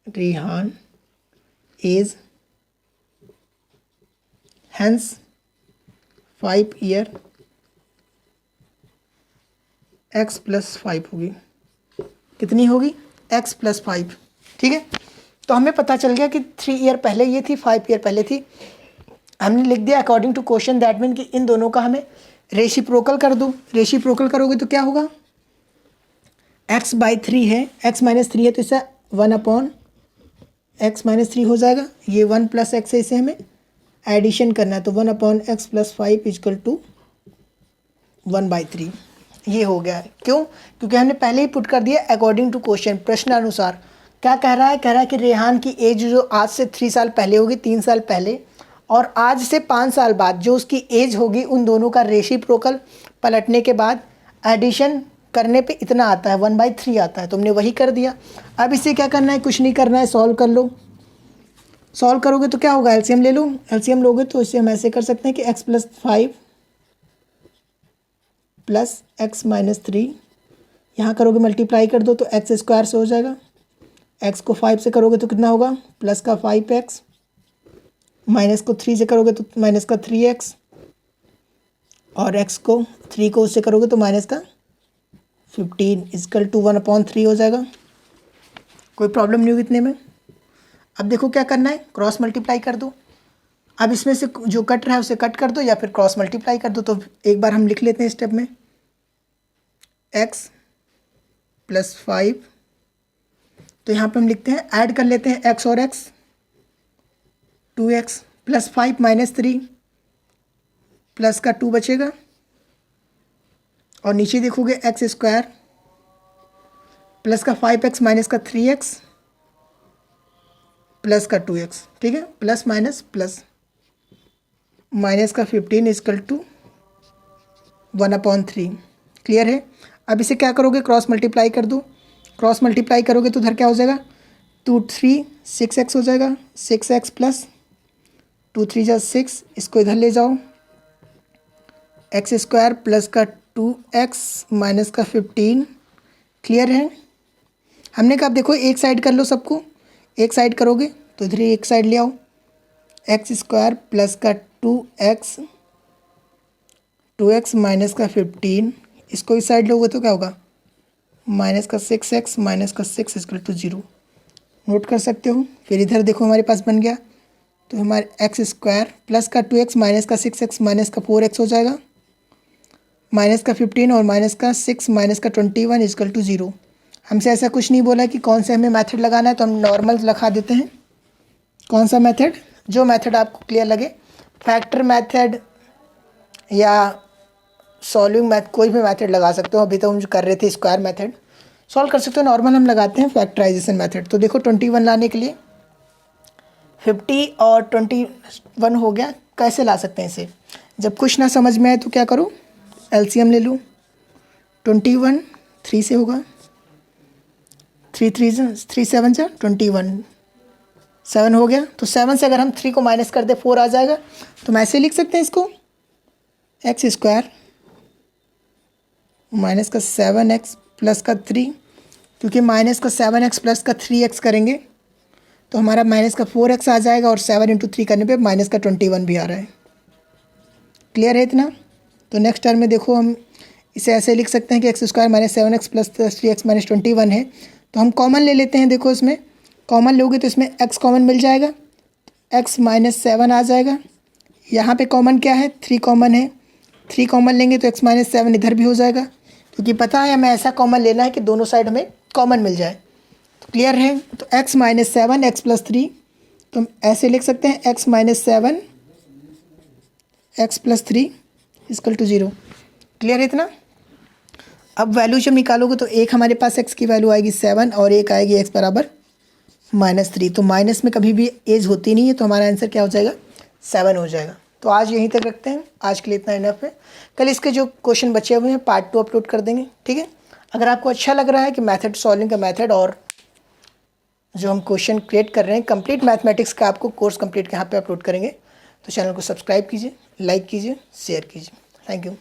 Rehan age hence 5 year x + 5 होगी। कितनी होगी? x + 5। ठीक है, तो हमें पता चल गया कि 3 ईयर पहले ये थी, 5 ईयर पहले थी। हमने लिख दिया according to question, that mean कि इन दोनों का हमें रेसिप्रोकल कर दो। रेसिप्रोकल करोगे तो क्या होगा? x/3 है, x-3 है तो इसे 1/x-3 हो जाएगा। ये 1 + x है, इसे हमें एडिशन करना है तो 1/x + 5 = 1/3। ये हो गया है। क्यों? क्योंकि हमने पहले ही पुट कर दिया अकॉर्डिंग टू क्वेश्चन, प्रश्नानुसार। क्या कह रहा है? कह रहा है कि रेहान की एज जो आज से 3 साल पहले होगी, 3 साल पहले, और आज से 5 साल बाद जो उसकी एज होगी, उन दोनों का रेसिप्रोकल पलटने के बाद एडिशन करने पे इतना आता है, 1/3 आता है। तुमने वही कर दिया। अब इसे क्या करना है? कुछ नहीं करना है, सॉल्व कर लो। सॉल्व करोगे तो क्या होगा? एलसीएम ले लो। एलसीएम लोगे तो इसे हम ऐसे कर सकते हैं कि x + 5 + x-3, यहाँ करोगे मल्टीप्लाई कर दो तो x² से हो जाएगा। x को 5 से करोगे तो कितना होगा? प्लस का 5x, माइनस को 3 से करोगे तो माइनस का 3x, और x को 3 को उससे करोगे तो माइनस का 15 = 1/3 हो जाएगा। कोई प्रॉब्लम नहीं होगी इतने में। अब देखो क्या करना है, क्रॉस मल्टीप्लाई कर दो। अब इसमें से जो कट रहा है उसे कट कर दो या फिर क्रॉस मल्टीप्लाई कर दो। तो एक बार हम लिख लेते हैं स्टेप में, x + 5, तो यहाँ पे हम लिखते हैं, ऐड कर लेते हैं x और x, 2x + 5 - 3, प्लस का 2 बचेगा, और नीचे देखोगे x² प्लस का 5x माइनस का 3x प्लस का 2x, ठीक है, प्लस माइनस प्लस, माइनस का 15 = 1/3। क्लियर है? अब इसे क्या करोगे? क्रॉस मल्टीप्लाई कर दो। क्रॉस मल्टीप्लाई करोगे तो उधर क्या हो जाएगा? 2 3 6x हो जाएगा, 6x प्लस 2 3 = 6, इसको इधर ले जाओ, x² प्लस का 2x माइनस का 15। क्लियर है? हमने कहा देखो एक साइड कर लो सबको, एक साइड करोगे तो इधर ही एक साइड ले आओ, x² प्लस का 2x माइनस का 15, इसको इस साइड लोगे तो क्या होगा? माइनस का 6x माइनस का 6 = 0। नोट कर सकते हो। फिर इधर देखो हमारे पास बन गया, तो हमारे x² प्लस का 2x माइनस का 6x माइनस का 4x हो जाएगा, माइनस का 15 और माइनस का 6 माइनस का 21 = 0। हमसे ऐसा कुछ नहीं बोला कि कौन से हमें मेथड लगाना है, तो हम नॉर्मल लगा देते हैं। कौन सा मेथड? जो मेथड आपको क्लियर लगे, फैक्टर मेथड या सॉल्विंग मैथ, कोई भी मेथड लगा सकते हो। अभी तो हम जो कर रहे थे स्क्वायर मेथड, सॉल्व कर सकते हो। नॉर्मल हम लगाते हैं फैक्टराइजेशन मेथड। तो देखो 21 लाने के लिए 50 और 21 हो गया। कैसे ला सकते हैं इसे? जब कुछ ना समझ में आए तो क्या करो? एलसीएम ले लो। 21 3 से होगा, 3 7 = 21, 7 हो गया। तो 7 से अगर हम 3 को माइनस कर दे 4 आ जाएगा। तो हम ऐसे लिख सकते हैं इसको, x² माइनस का 7x प्लस का 3, क्योंकि माइनस का 7x प्लस का 3x करेंगे तो हमारा माइनस का 4x आ जाएगा, और 7 × 3 करने पे माइनस का 21 भी आ रहा है। क्लियर है इतना? तो नेक्स्ट टर्म में देखो हम इसे ऐसे लिख सकते हैं कि x² - 7x प्लस 3x - 21 है। तो हम कॉमन ले लेते हैं। देखो इसमें कॉमन लोगे तो इसमें x कॉमन मिल जाएगा, x - 7 आ जाएगा। यहाँ पे कॉमन क्या है? 3 कॉमन है, 3 कॉमन लेंगे तो x - 7 इधर भी हो जाएगा, क्योंकि पता है हमें ऐसा कॉमन लेना है कि दोनों साइड हमें कॉमन मिल जाए। तो क्लियर है? तो x - 7 x + 3, तो हम ऐसे लिख सकते हैं x - 7 x + 3 = 0। क्लियर है इतना? अब वैल्यू जब निकालोगे तो एक हमारे पास x की वैल्यू आएगी 7 और एक आएगी x = -3। तो माइनस में कभी भी एज होती नहीं है, तो हमारा आंसर क्या हो जाएगा? 7 हो जाएगा। तो आज यहीं तक रखते हैं। आज के लिए इतना इनफ है। कल इसके जो क्वेश्चन बचे हुए हैं पार्ट 2 अपलोड कर देंगे, ठीक है? अगर आपको अच्छा लग रहा है कि मेथड सॉल्विंग का मेथड और जो हम क्वेश्चन क्रिएट कर रहे हैं कंप्लीट मैथमेटिक्स का, आपको कोर्स कंप्लीट यहाँ पे अपलोड करेंगे, तो चैनल को सब्सक्राइब कीजिए, लाइक कीजिए, शेयर कीजिए। Thank you.